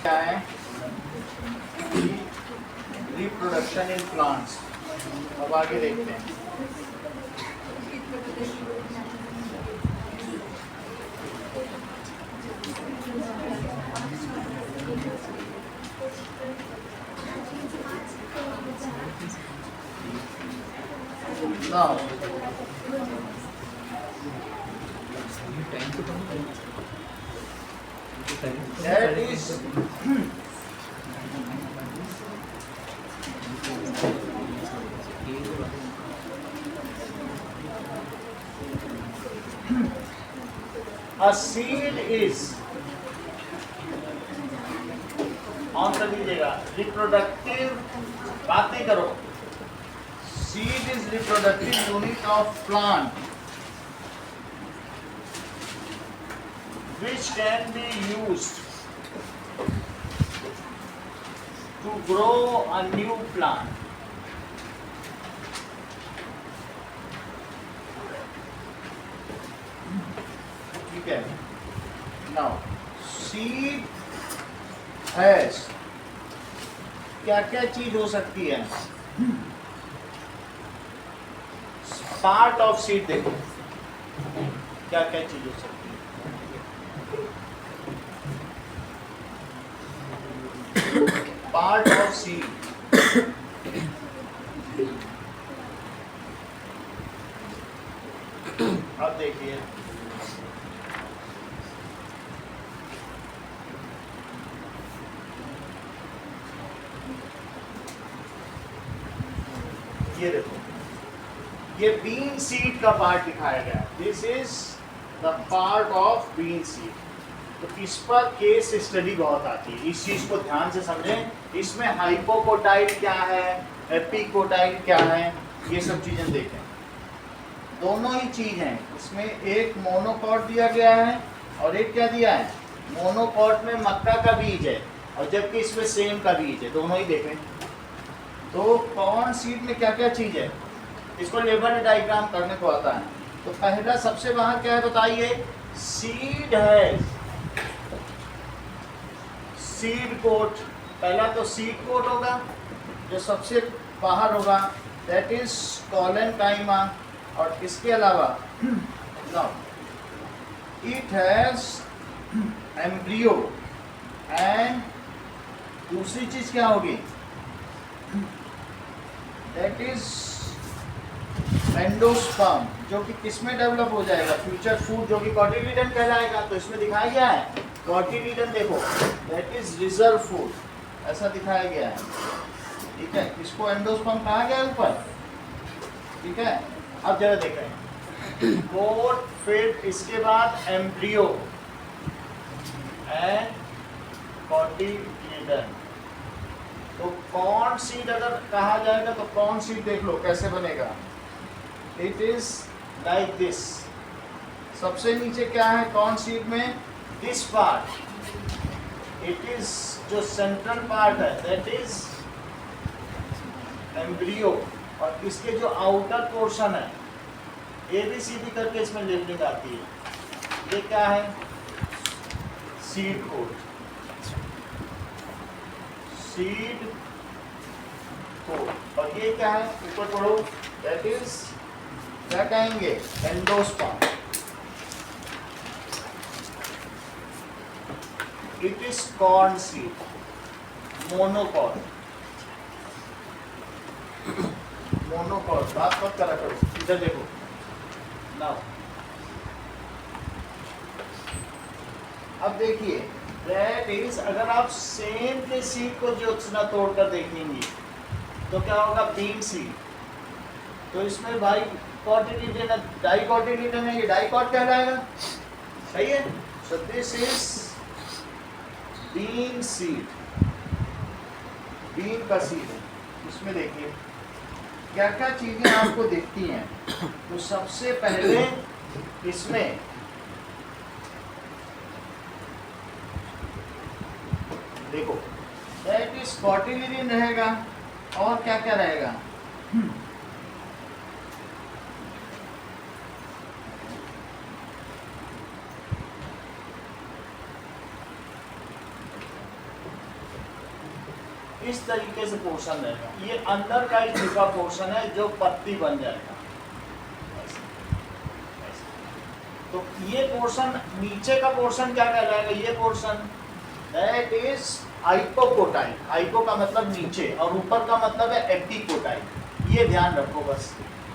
क्या है reproduction in plants. अब आगे देखते हैं। Now, that is a seed is on कर लीजिएगा रिप्रोडक्टिव, बात नहीं करो। Seed is reproductive unit of plant which can be used to grow a new plant. ठीक है। Now, seed has क्या क्या चीज हो सकती है? पार्ट ऑफ सीड देखो क्या क्या चीज हो सकती है। पार्ट ऑफ सीड, अब देखिए ये देखो, ये बीन सीड का पार्ट दिखाया गया। This is the part of bean seed. तो इस पर केस स्टडी बहुत आती है, इस चीज को ध्यान से समझें। इसमें हाइपोकोटाइल क्या है, एपिकोटाइल क्या है, ये सब चीजें देखें। दोनों ही चीज हैं इसमें। एक मोनोकॉट दिया गया है और एक क्या दिया है, मोनोकॉट में मक्का का बीज है और जबकि इसमें सेम का बीज है, दोनों ही देखें। तो कॉर्न सीड में क्या क्या चीज है, इसको लेवल डायग्राम करने को आता है। तो पहला सबसे बाहर क्या है बताइए, सीड है, सीड कोट। पहला तो सीड कोट होगा जो सबसे बाहर होगा, दैट इज कॉलेनकाइमा। और इसके अलावा इट हैज एम्ब्रियो एंड दूसरी चीज क्या होगी, दैट इज एंडोस्पर्म, जो कि किसमें डेवलप हो जाएगा, फ्यूचर फूड, जो कि कॉटिलीडन कहलाएगा। तो इसमें दिखाया गया है कॉटिलीडन, देखो दैट इज रिजर्व फूड, ऐसा दिखाया गया है। ठीक है, इसको एंडोस्पर्म कहा गया ऊपर। ठीक है, अब जरा देखें कोट, फिर इसके बाद एम्ब्रियो एंड कॉटिलीडन। तो कॉर्न सीड अगर कहा जाएगा तो कॉर्न सीड देख लो कैसे बनेगा। It is like this. सबसे नीचे क्या है कॉर्न सीड में, दिस पार्ट, इट इज जो सेंट्रल पार्ट है दैट इज एम्ब्रियो, और इसके जो आउटर पोर्शन है ABCD करके इसमें लेबलिंग आती है। ये क्या है, सीड कोट, सीड कोट। और ये क्या है, ऊपर पढ़ो, दैट इज क्या कहेंगे, endosperm. It is corn seed, monocot. Monocot बात मत करा करो, इधर देखो नाउ। अब देखिए दैट इज, अगर आप सेम के सीड को जो तोड़कर देखेंगे तो क्या होगा, बीन सीड। तो इसमें भाई कॉटिलीडन है, डाइकॉटिलीडन है, ये डाइकॉट कहलाएगा। सही है। So this is bean seed, bean का सीड है। इसमें देखिए क्या क्या चीजें आपको दिखती हैं। तो सबसे पहले इसमें देखो दैट इज कॉटिलीडन रहेगा, और क्या क्या रहेगा, इस तरीके से पोर्शन रहेगा, ये अंदर का एक छिपा पोर्शन है जो पत्ती बन जाएगा ऐसे, ऐसे। तो ये पोर्शन, नीचे का पोर्शन क्या कहलाएगा, ये portion that is hypocotyl. Hypo का मतलब नीचे और ऊपर का मतलब है एपिकोटाइल, ये ध्यान रखो बस।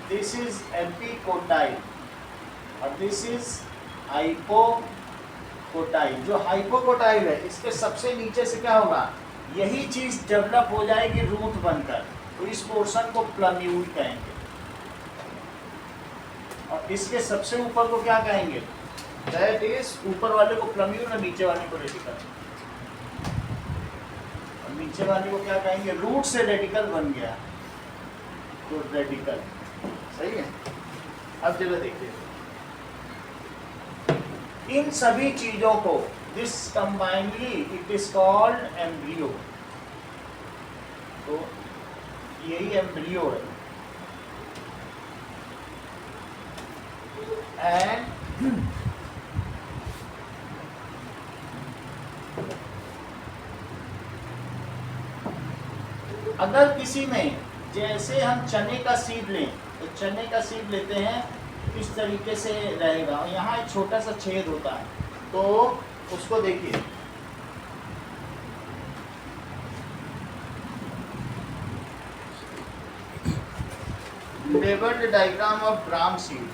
दिस इज एपिकोटाइल और दिस इज हाइपोकोटाइल। जो हाइपोकोटाइल है इसके सबसे नीचे से क्या होगा, यही चीज डेवलप हो जाएगी रूट बनकर, तो इस पोर्शन को प्लम्यूल कहेंगे। और इसके सबसे ऊपर को क्या कहेंगे, दैट इज ऊपर वाले को प्लम्यूल और नीचे वाले को रेडिकल। और नीचे वाले को क्या कहेंगे, रूट से रेडिकल बन गया तो रेडिकल। सही है। अब जरा देखिए इन सभी चीजों को, this combinedly it is called embryo. तो यही एम्ब्रियो है। एंड अगर किसी में, जैसे हम चने का सीड लें, तो चने का सीड लेते हैं इस तरीके से रहेगा और यहाँ एक छोटा सा छेद होता है, तो उसको देखिए labelled diagram of gram seed.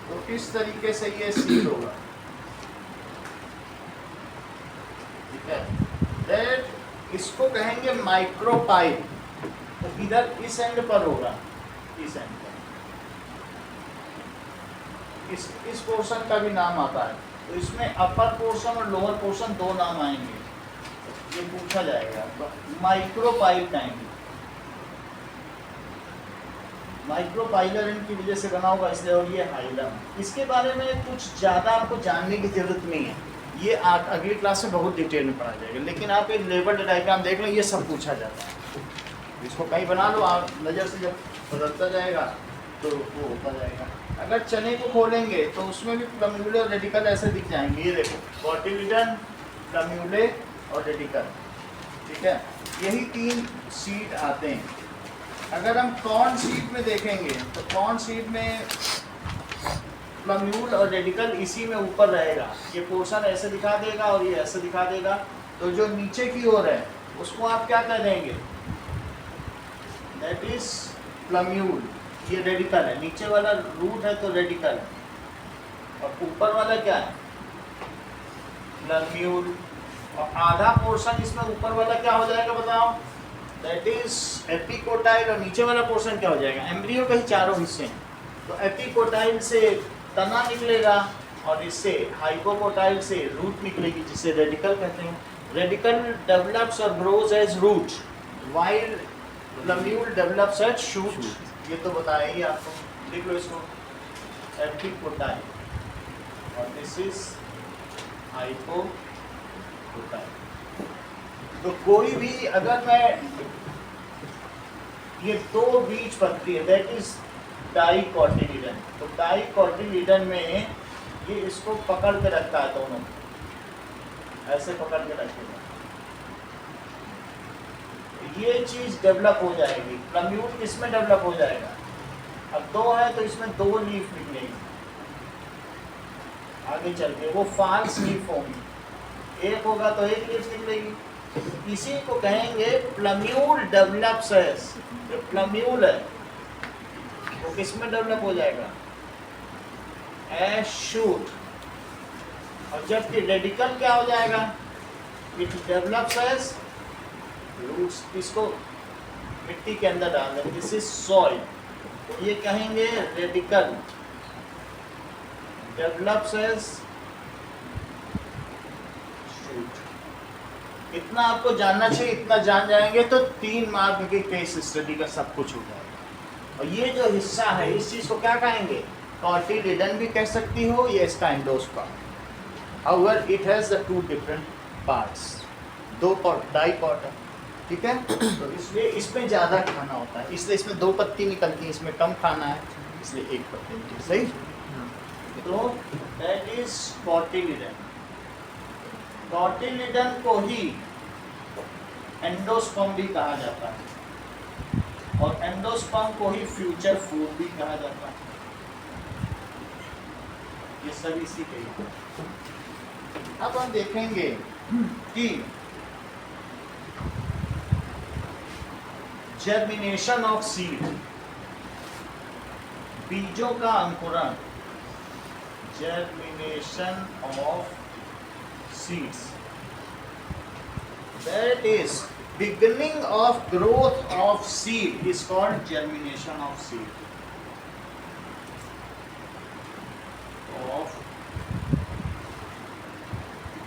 तो किस तरीके से ये सीड होगा, ठीक है। दैट इसको कहेंगे माइक्रोपाइल। तो इधर इस एंड पर होगा, इस एंड पर, इस पोर्शन का भी नाम आता है। तो इसमें अपर पोर्शन और लोअर पोर्शन दो नाम आएंगे, ये पूछा जाएगा। तो माइक्रोपाइल कहेंगे, माइक्रोपाइलर इनकी वजह से बना होगा इसलिए, और ये हाइलम। इसके बारे में कुछ ज़्यादा आपको जानने की जरूरत नहीं है, ये अगली क्लास में बहुत डिटेल में पढ़ा जाएगा। लेकिन आप एक लेबल डायग्राम देख लो, ये सब पूछा जाता है। इसको कहीं बना लो, आप नज़र से जब बदलता जाएगा तो वो होता जाएगा। अगर चने को खोलेंगे तो उसमें भी प्लम्यूले और रेडिकल ऐसे दिख जाएंगे, ये देखो कॉटिलिडन, प्लम्यूले और रेडिकल, ठीक है। यही तीन सीड आते हैं। अगर हम कॉर्न सीड में देखेंगे तो कॉर्न सीड में प्लम्यूल और रेडिकल इसी में ऊपर रहेगा, ये पोर्शन ऐसे दिखा देगा और ये ऐसे दिखा देगा। तो जो नीचे की ओर है उसको आप क्या कह देंगे, दैट इज प्लम्यूल, ये रेडिकल है। नीचे वाला रूट है तो रेडिकल है, और ऊपर वाला क्या है, प्लम्यूल। और आधा पोर्शन इसमें ऊपर वाला क्या हो जाएगा बताओ, दैट इज एपिकोटाइल। और नीचे वाला पोर्शन क्या हो जाएगा, एम्ब्रियो के ही चारों हिस्से हैं। तो एपिकोटाइल से तना निकलेगा और इससे हाइपोकोटाइल से रूट निकलेगी, जिसे रेडिकल कहते हैं। रेडिकल डेवलप्स और grows as root, while plumule develops as shoot. ये तो बताया ही आपको, लिख लो इसको, एपिकोटाइल और दिस इज हाइपोकोटाइल। तो कोई भी, अगर मैं ये दो बीज पत्ती है, दैट इज डाइकोटिलिडन। तो डाइकोटिलिडन में ये इसको पकड़ के रखता है, दोनों ऐसे पकड़ के रखेगा, ये चीज डेवलप हो जाएगी। प्लम्यूल किसमें डेवलप हो जाएगा, अब दो है तो इसमें दो लीफ निकलेगी, आगे चल के वो फाल्स लीफ होंगी, एक होगा तो एक लीफ निकलेगी। इसी को कहेंगे प्लम्यूल डेवलप्स एज। जो प्लम्यूल है वो किसमें डेवलप हो जाएगा, एज शूट। और जबकि रेडिकल क्या हो जाएगा, इट डेवलप्स एज रूट्स। इसको मिट्टी के अंदर डाल दें, दिस इज सॉइल। ये कहेंगे रेडिकल डेवलप्स एज शूट। इतना आपको जानना चाहिए, इतना जान जाएंगे तो 3 मार्क के केस स्टडी का सब कुछ हो जाएगा। और ये जो हिस्सा है इस चीज को क्या कहेंगे, कॉटिलिडन भी कह सकती हो, ये इसका endosperm. However it has the 2 different parts, 2 dicot है, ठीक है। तो इसलिए इसमें ज़्यादा खाना होता है, इसलिए इसमें 2 पत्ती निकलती है, इसमें कम खाना है इसलिए 1 पत्ती निकलती है। सही। तो दैट इज कॉटिलिडन। कॉटिलिडन को ही एंडोस्पर्म भी कहा जाता है और एंडोस्पर्म को ही फ्यूचर फूड भी कहा जाता है। ये सब इसी के ही। अब हम देखेंगे कि जर्मिनेशन ऑफ सीड, बीजों का अंकुरण, germination of seeds, that is beginning of growth of seed is called germination of seed, of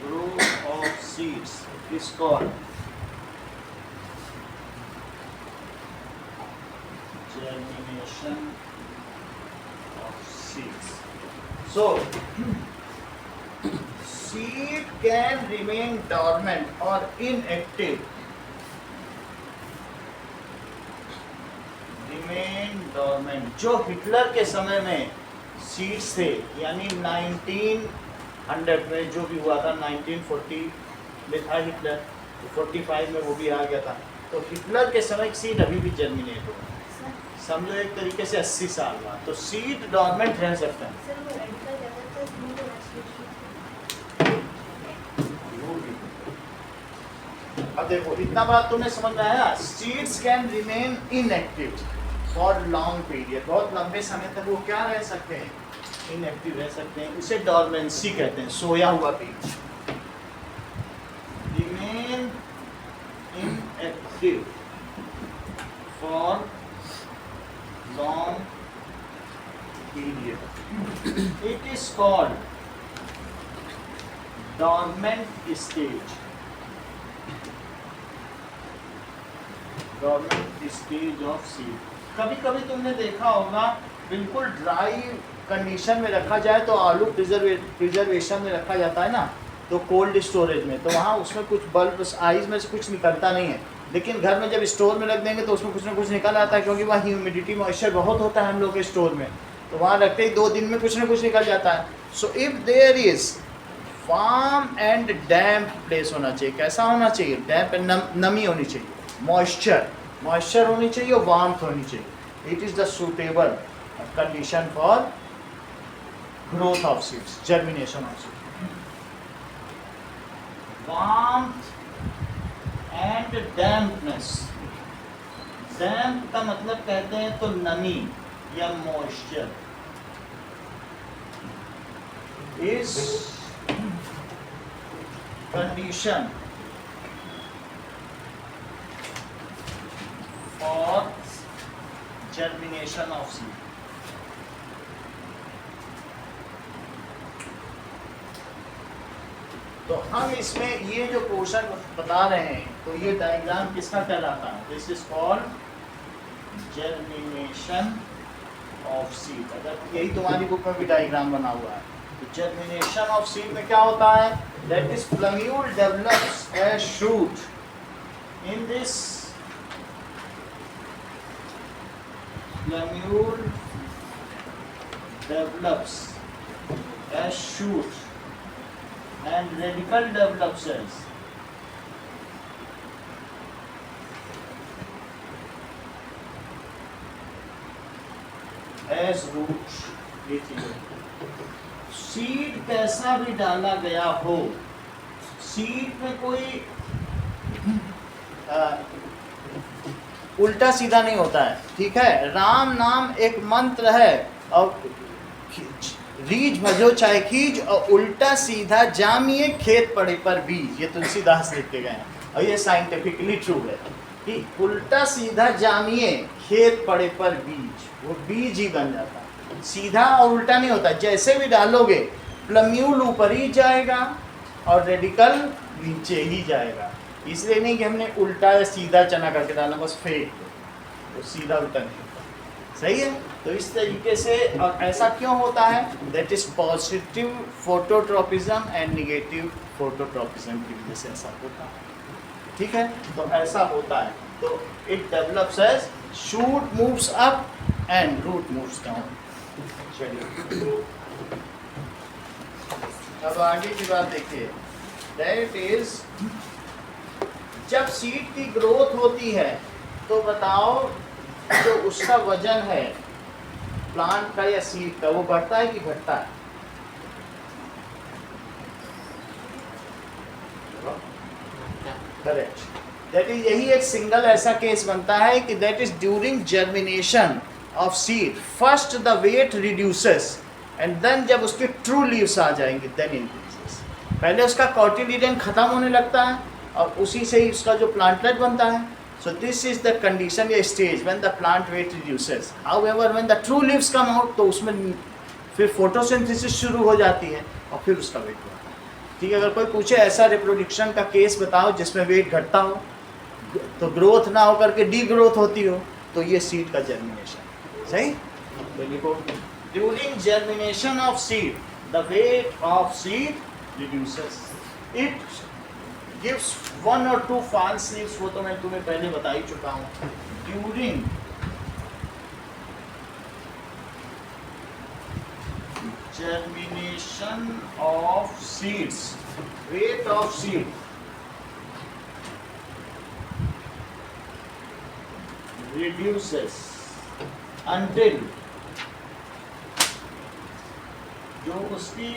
growth of seeds is called germination of seeds. So seed can remain dormant or inactive, remain dormant। जो Hitler के समय में seeds थे, यानी 1900 में जो भी हुआ था, 1940 में था हिटलर, तो 45 में वो भी आ गया था, तो हिटलर के समय सीड अभी भी जर्मिनेट हो, समझो एक तरीके से 80 साल बाद, तो सीड डॉर्मेंट रह सकता है। अब देखो इतना बात तुम्हें समझ में आया, seeds can remain inactive for long period, बहुत लंबे समय तक वो क्या रह सकते हैं, इनएक्टिव रह सकते हैं, उसे डॉर्मेंसी कहते हैं, सोया हुआ बीज। Remain inactive for long period, it is called dormant stage, dormant stage of seed. कभी कभी तुमने देखा होगा बिल्कुल ड्राई कंडीशन में रखा जाए तो आलू प्रिजर्वेशन में रखा जाता है ना, तो कोल्ड स्टोरेज में, तो वहाँ उसमें कुछ बल्ब आइज में से कुछ निकलता नहीं है, लेकिन घर में जब स्टोर में रख देंगे तो उसमें कुछ ना कुछ निकल आता है, क्योंकि वहाँ ह्यूमिडिटी मॉइस्चर बहुत होता है हम लोग के स्टोर में, तो वहाँ रखते ही 2 दिन में कुछ ना कुछ निकल जाता है। So if there is warm and damp place होना चाहिए, कैसा होना चाहिए, डैम्प एंड नमी होनी चाहिए, मॉइस्चर होनी चाहिए और वार्मथ होनी चाहिए, it is the suitable condition for growth of seeds, germination of seeds. Warmth and dampness, damp का मतलब कहते हैं तो नमी या मॉइस्चर, इस condition for germination of seed. तो हम इसमें ये जो पोर्शन बता रहे हैं, तो ये डायग्राम किसका कहलाता है, this is called germination of seed. अगर यही तुम्हारी बुक में भी डायग्राम बना हुआ है, तो जर्मिनेशन ऑफ सीड में क्या होता है, that is plumule develops as shoot in this, plumule develops as shoot and radical develops as roots। Seed कैसा भी डाला गया हो, सीड में कोई उल्टा सीधा नहीं होता है, ठीक है। राम नाम एक मंत्र है, और रीझ भजो चाहे खींच, और उल्टा सीधा जामिए खेत पड़े पर बीज, ये तुलसीदास लिख के गए हैं, और ये साइंटिफिकली ट्रू है कि उल्टा सीधा जामिए खेत पड़े पर बीज, वो बीज ही बन जाता है, सीधा और उल्टा नहीं होता। जैसे भी डालोगे प्लम्यूल ऊपर ही जाएगा और रेडिकल नीचे ही जाएगा, इसलिए नहीं कि हमने उल्टा या सीधा चना करके डालना, बस फेक, तो सीधा उल्टा नहीं होता, सही है। तो इस तरीके से, और ऐसा क्यों होता है, that is positive phototropism and negative phototropism की वजह से ऐसा होता है, ठीक है। तो ऐसा होता है, तो it develops as shoot moves up and root moves down. चलिए अब आगे की बात देखिए, दैट इज जब सीड की ग्रोथ होती है तो बताओ जो उसका वजन है प्लांट का या सीड का वो बढ़ता है कि घटता है? करेक्ट। दैट इज यही एक सिंगल ऐसा केस बनता है कि that is during germination of seed first the weight reduces and then जब उसके ट्रू लीव्स आ जाएंगे देन इंक्रीजेस। पहले उसका कॉटिलीडन खत्म होने लगता है और उसी से ही उसका जो प्लांटलेट बनता है। So this is the condition या stage when the plant weight reduces. However when the true leaves come out तो उसमें फिर फोटोसिंथेसिस शुरू हो जाती है और फिर उसका वेट बढ़ता है। ठीक है, अगर कोई पूछे ऐसा रिप्रोडक्शन का केस बताओ जिसमें वेट घटता हो तो ग्रोथ ना होकर के डी ग्रोथ होती हो तो ये सीड का जर्मिनेशन। सही, तो लिखो during germination of seed the weight of seed reduces, it gives 1 or 2 false leaves। वो तो मैं तुम्हें पहले बता ही चुका हूँ। During germination of seeds, weight of seed reduces until जो उसकी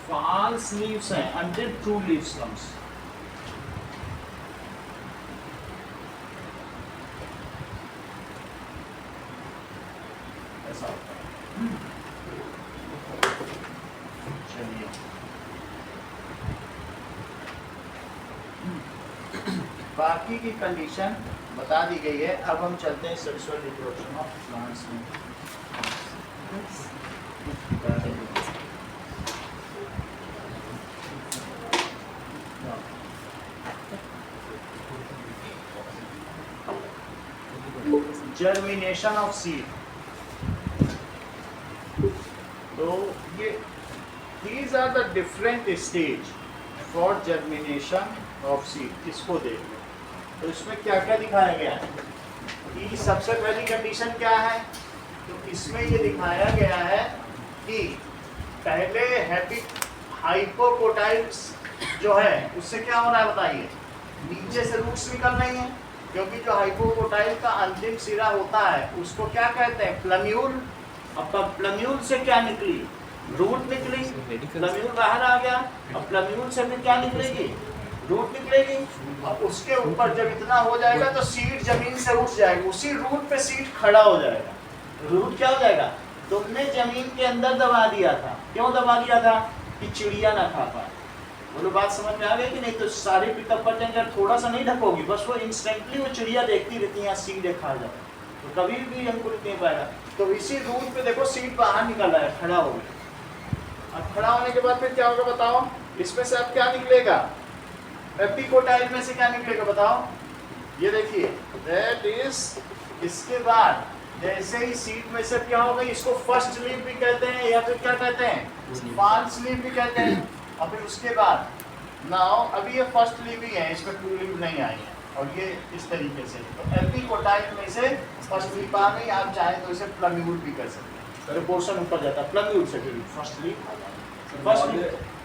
false leaves हैं until true leaves comes। ऐसा होता है। चलिए बाकी की कंडीशन बता दी गई है। अब हम चलते हैं सेक्सुअल रिप्रोडक्शन ऑफ प्लांट्स में। जर्मिनेशन ऑफ सीड, तो ये these are the different stage for germination of seed। इसको देख लो तो इसमें क्या क्या दिखाया गया है कि सबसे पहली कंडीशन क्या है, तो इसमें ये दिखाया गया है कि पहले हाइपोकोटाइल्स जो है उससे क्या हो रहा है बताइए, नीचे से रूट्स निकल रही हैं क्योंकि जो हाइपोकोटाइल का अंतिम सिरा होता है उसको क्या कहते हैं, प्लम्यूल। अब प्लम्यूल से क्या निकली, रूट निकली, प्लम्यूल बाहर आ गया, अब प्लम्यूल से फिर क्या निकलेगी, रूट निकलेगी। अब उसके ऊपर जब इतना हो जाएगा तो सीड जमीन से उठ जाएगी, उसी रूट पे सीड खड़ा हो जाएगा। रूट क्या हो जाएगा, तुमने जमीन के अंदर दबा दिया था, क्यों दबा दिया था कि चिड़िया ना खा पाए। बोलो बात समझ में आ गई कि नहीं, तो सारे पिकअप पर टेंकर थोड़ा सा नहीं ढकोगी, बस वो इंस्टेंटली वो चिड़िया देखती रहती है सीड खा जाए तो कभी भी अंकुरित नहीं पाएगा। तो इसी रूट पे देखो सीड बाहर निकल रहा है, खड़ा हो गया। अब खड़ा होने के बाद फिर क्या होगा बताओ, इसमें से अब क्या निकलेगा, एपिकोटाइल में से क्या निकलेगा बताओ, ये देखिए दैट इज। इसके बाद जैसे ही सीड में से क्या होगा, इसको फर्स्ट लीफ भी कहते हैं या फिर क्या कहते हैं, फर्स्ट लीफ भी कहते हैं। और फिर उसके बाद नाउ अभी ये फर्स्ट लीफ ही है, इसमें टू लीफ नहीं आई है और ये इस तरीके से। तो एपिकोटाइल में से फर्स्ट लीफ आ गई, आप चाहें तो इसे प्लम्यूल भी कर सकते हैं, तो पोर्शन ऊपर जाता है प्लम्यूल से फिर फर्स्ट लीफ आ जाएगा। फर्स्ट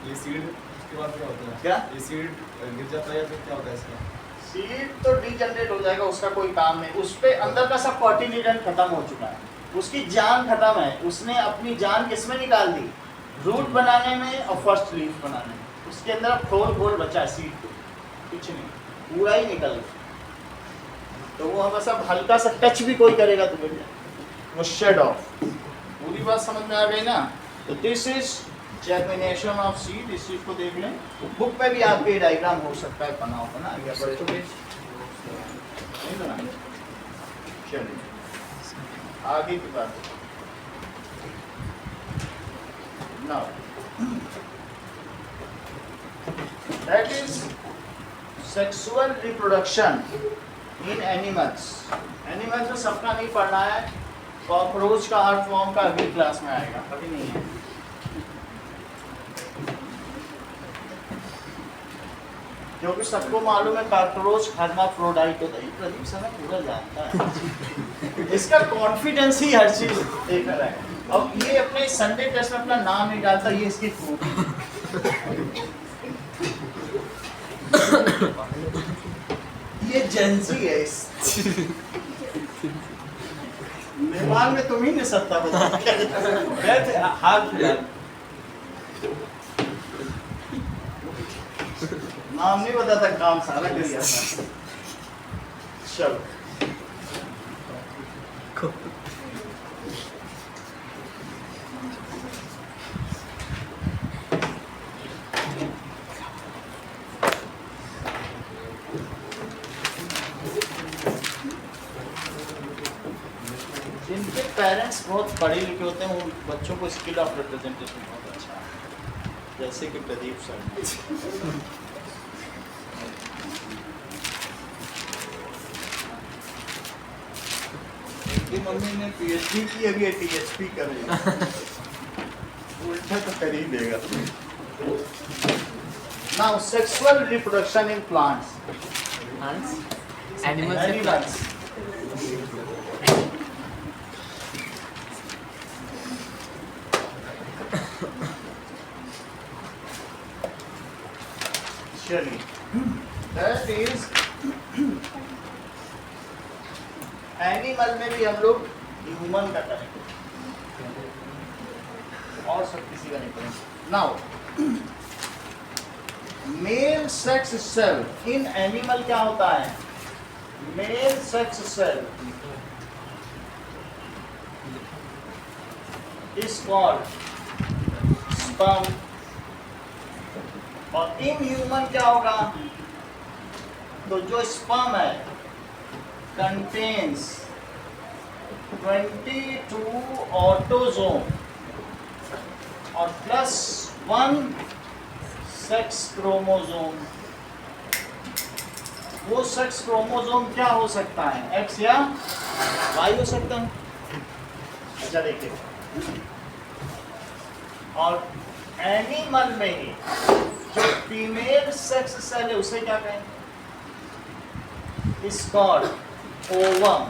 ये सीड के बाद क्या होता है, क्या ये सीड गिर जाता है या फिर क्या होता है इसका? सीड तो डीजनरेट हो जाएगा, उसका कोई काम नहीं, उस पे अंदर का सब कॉटिलीडन खत्म हो चुका है, उसकी जान खत्म है, उसने अपनी जान किसमें निकाल दी, रूट बनाने में और फर्स्ट लीफ बनाने में। उसके अंदर अब खोल बचा है सीड को, कुछ नहीं, पूरा ही निकल गया। तो वो हमें सब हल्का सा टच भी कोई करेगा तो मिल जाए, वो शेड ऑफ। पूरी बात समझ में आ गई ना। तो this is germination of seed, इस चीज को देख लें। बुक में भी आपके डायग्राम हो सकता है, बना या बच्चों के नहीं बना। चलिए आगे की बात। Now that is sexual reproduction in animals. Animals में सबका नहीं पढ़ना है, कॉकरोच का हर फॉर्म का अगली क्लास में आएगा, अभी नहीं है। क्योंकि सबको मालूम है कॉकरोच हर्माफ्रोडाइट होता है, प्रदीप सर पूरा जानता है। इसका कॉन्फिडेंस ही हर चीज देख रहा है। अब ये अपने संडे टेस्ट में अपना नाम नहीं डालता, ये इसकी खूबी। एफिशिएंसी है इस निर्माण में तुम ही ने सत्ता को बैठ हाथ फिलहाल नाम नहीं बताता काम सारा कर दिया चलो जिनके पेरेंट्स बहुत पढ़े लिखे होते हैं उन बच्चों को स्किल ऑफ रिप्रेजेंटेशन बहुत अच्छा है, जैसे कि प्रदीप सर। इनकी मम्मी ने पीएचडी की, अभी ये टीएचपी कर रही है, उल्टा तो कर ही देगा। Now sexual reproduction in plants, animals चलिए, that is एनिमल में भी हम लोग ह्यूमन का करेंगे और सब किसी का नहीं करेंगे। Now male sex cell in animal क्या होता है? Male sex cell is called sperm, और इन ह्यूमन क्या होगा? तो जो स्पर्म है कंटेन्स 22 ऑटोजोम और +1 सेक्स क्रोमोजोम। वो सेक्स क्रोमोजोम क्या हो सकता है? एक्स या वाई हो सकता है। अच्छा देखिए, और एनिमल में ही जो फीमेल सेक्स सेल है उसे क्या कहेंगे? Is called ovum.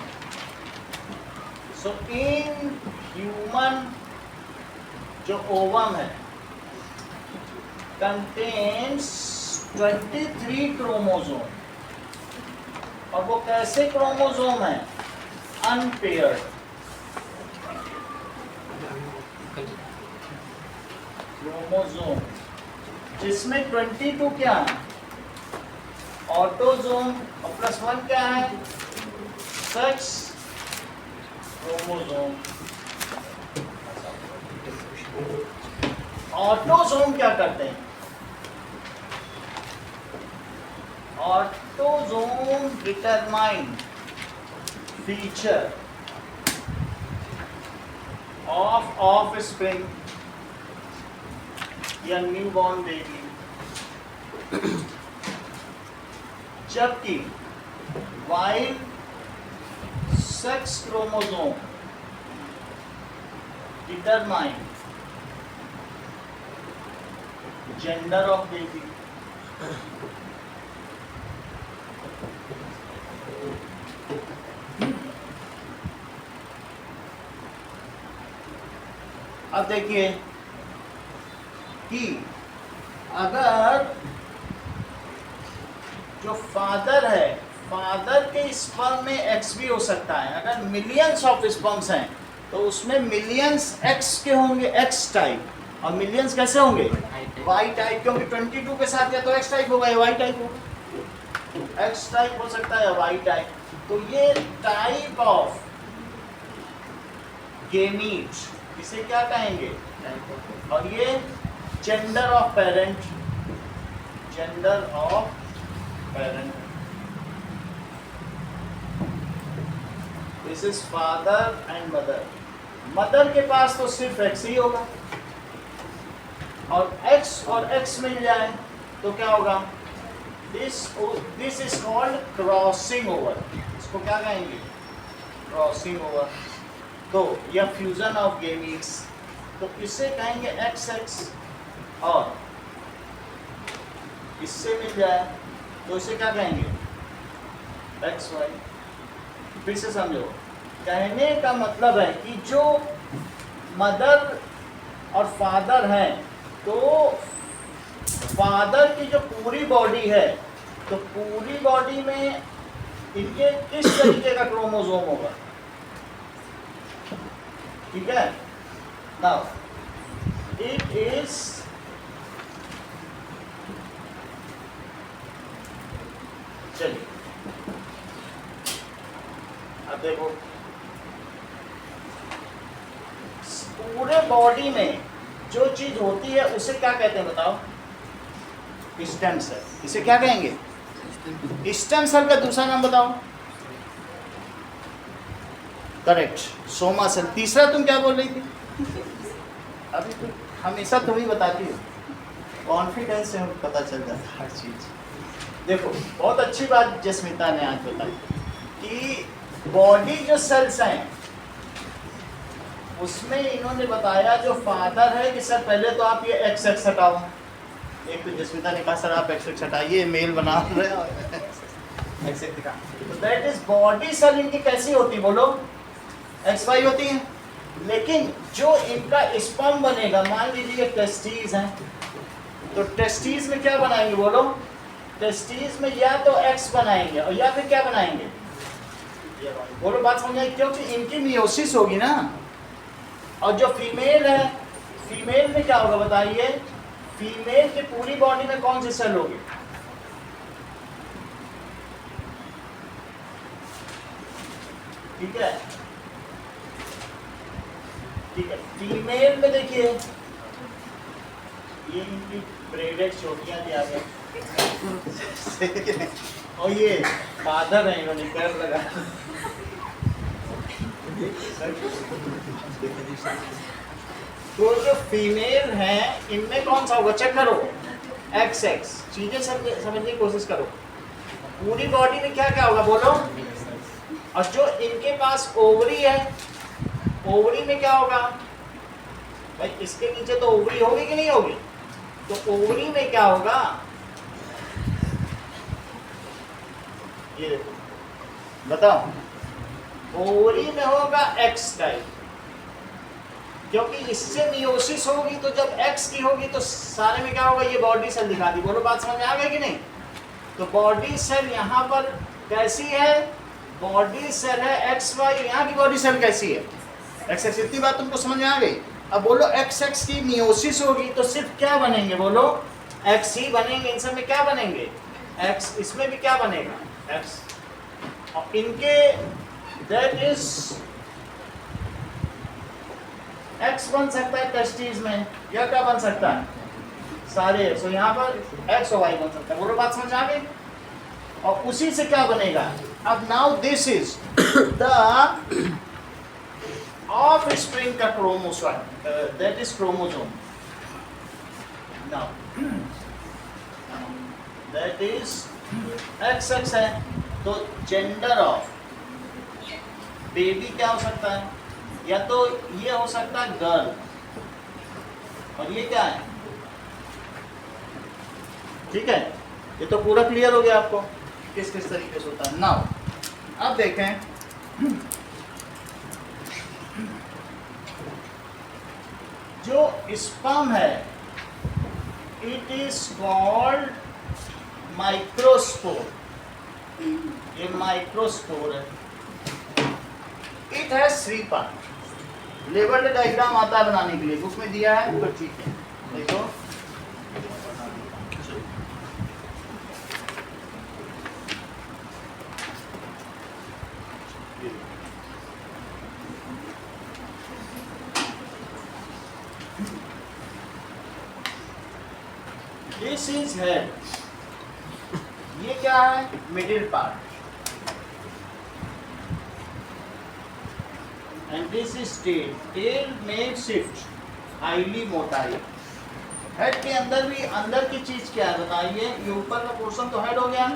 So in human जो ओवम है कंटेन्स 23 क्रोमोजोम, और वो कैसे क्रोमोजोम है? अनपेयर्ड। क्रोमोजोम जिसमें 22 क्या है? ऑटोजोम, और +1 क्या है? Sex chromosome. ऑटोजोम क्या करते हैं? Autosome determine feature of offspring या न्यूबॉर्न बेबी, जबकि while sex chromosome determine gender of baby. अब देखिए कि अगर जो फादर है, फादर के स्पर्म में एक्स भी हो सकता है। अगर मिलियंस ऑफ स्पर्म्स हैं तो उसमें मिलियंस एक्स के होंगे, एक्स टाइप, और मिलियंस कैसे होंगे? वाई टाइप, क्योंकि 22 के साथ या तो एक्स टाइप होगा या वाई टाइप होगा। एक्स टाइप हो सकता है या वाई टाइप। तो ये टाइप ऑफ गेमीट इसे क्या कहेंगे? और ये gender of parent, gender of parent, this is father and mother. Mother के पास तो सिर्फ एक्स ही होगा, और एक्स और एक्स मिल जाए तो क्या होगा? This is called crossing over. इसको क्या कहेंगे? Crossing over. तो या फ्यूजन ऑफ गेमीट्स, तो इसे कहेंगे एक्स एक्स, और इससे मिल जाए तो इसे क्या कहेंगे? X Y. फिर से समझो, कहने का मतलब है कि जो मदर और फादर हैं, तो फादर की जो पूरी बॉडी है, तो पूरी बॉडी में इनके किस तरीके का क्रोमोसोम होगा, ठीक है। नाउ इट इज चलिए अब देखो पूरे बॉडी में जो चीज होती है उसे क्या कहते हैं बताओ, स्टेम सेल। इसे क्या कहेंगे, स्टेम सेल का दूसरा नाम बताओ। Correct, soma cell. तीसरा तुम क्या बोल रही थी, अभी तुम हमेशा तुम ही बताती हो, कॉन्फिडेंस से पता चल जाता है हर चीज। देखो बहुत अच्छी बात जस्मिता ने आज बताई कि बॉडी जो सेल्स हैं उसमें इन्होंने बताया जो फादर है कि सर पहले तो आप ये एक्स एक्स हटाओ। एक तो जस्मिता ने कहा सर आप एक्स एक्स हटाइए, मेल बना रहे हो एक्स एक्स दिखा। तो दैट इज बॉडी सेल इनकी कैसी होती बोलो, एक्स वाई होती है। लेकिन जो इनका स्पर्म बनेगा, मान लीजिए टेस्टीज हैं, तो टेस्टीज में क्या बनाएंगे बोलो, टेस्टीज में या तो एक्स बनाएंगे और या फिर क्या बनाएंगे बोलो, बात समझ आई, क्योंकि इनकी मियोसिस होगी ना। और जो फीमेल है, फीमेल में क्या होगा बताइए, फीमेल की पूरी बॉडी में कौन सी सेल होगी, ठीक है, ठीक है। फीमेल में देखिए ये इनकी ब्रेडेड चोटियां थी आगे और ये फादर है, इन्होंने पैर लगा। तो जो फीमेल है इनमें कौन सा होगा, चेक करो, एक्स एक्स। चीजें समझने की कोशिश करो, पूरी बॉडी में क्या क्या होगा बोलो। और जो इनके पास ओवरी है, ओवरी में क्या होगा भाई, इसके नीचे तो ओवरी होगी कि नहीं होगी, तो ओवरी में क्या होगा, ये देखो बताओ, ओवरी में होगा एक्स टाइप, क्योंकि इससे मियोसिस होगी, तो जब एक्स की होगी तो सारे में क्या होगा, ये बॉडी सेल दिखा दी। बोलो बात समझ में आ गई कि नहीं। तो बॉडी सेल यहाँ पर कैसी है, बॉडी सेल है एक्स वाई, यहाँ की बॉडी सेल कैसी है एक्स एक्स। इतनी बात तुमको समझ में आ गई। अब बोलो एक्स एक्स की मियोसिस होगी तो सिर्फ क्या बनेंगे बोलो, एक्स ही बनेंगे। इन सब में क्या बनेंगे, एक्स। इसमें भी क्या बनेगा, एक्स। और इनके दैट इज एक्स बन सकता है टेस्टीज में, या क्या बन सकता है सारे, सो यहाँ पर एक्स और वाई बन सकता है। बोलो बात समझ आ गई। और उसी से क्या बनेगा, अब now this is the offspring का chromosome, that is chromosome. Now that is X X है, तो जेंडर ऑफ बेबी क्या हो सकता है, या तो ये हो सकता है गर्ल, और ये क्या है, ठीक है। ये तो पूरा क्लियर हो गया आपको किस किस तरीके से होता है। नाउ अब देखें, जो स्पर्म है इट इज कॉल्ड माइक्रोस्पोर, ये माइक्रोस्पोर है। इट है 3 पार्ट, लेवल डायग्राम आता है बनाने के लिए, बुक में दिया है, तो ठीक है देखो। दिस इज हेड, ये क्या है, middle part, and this is tail. Tail में शिफ्ट हाईली मोटाई। हेड के अंदर भी अंदर की चीज क्या है बताइए, ये ऊपर का पोर्शन तो हेड हो गया,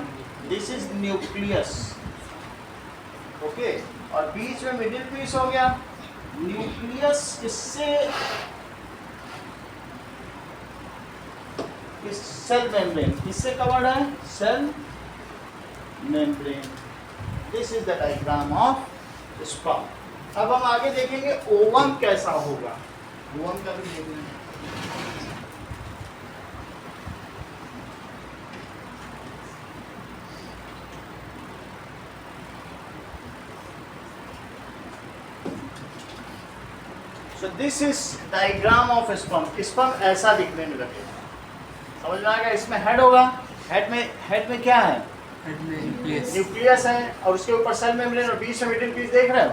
दिस इज न्यूक्लियस, ओके। और बीच में मिडिल पीस हो गया न्यूक्लियस। इससे इस सेल मेम्ब्रेन किससे कवर्ड है, cell membrane. This is the diagram of sperm. अब हम आगे देखेंगे ओवम कैसा होगा, ओवम का भी देखेंगे। So this is diagram of sperm. Sperm ऐसा दिखने में लगेगा, समझ में आएगा? इसमें हेड होगा, हेड में क्या है? न्यूक्लियस है, और उसके ऊपर सेल मेम्ब्रेन और बीच में मिडिल पीस देख रहे हो?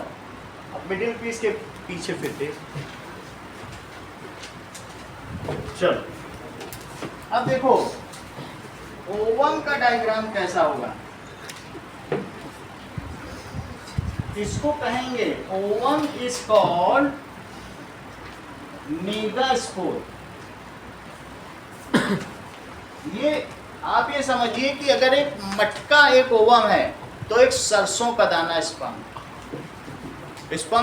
अब मिडिल पीस के पीछे फिर देख। चलो अब देखो ओवम का डायग्राम कैसा होगा। इसको कहेंगे ओवम इज कॉल्ड मेगास्पोर। ये आप ये समझिए कि अगर एक मटका एक ओवम है तो एक सरसों का दाना स्पर्म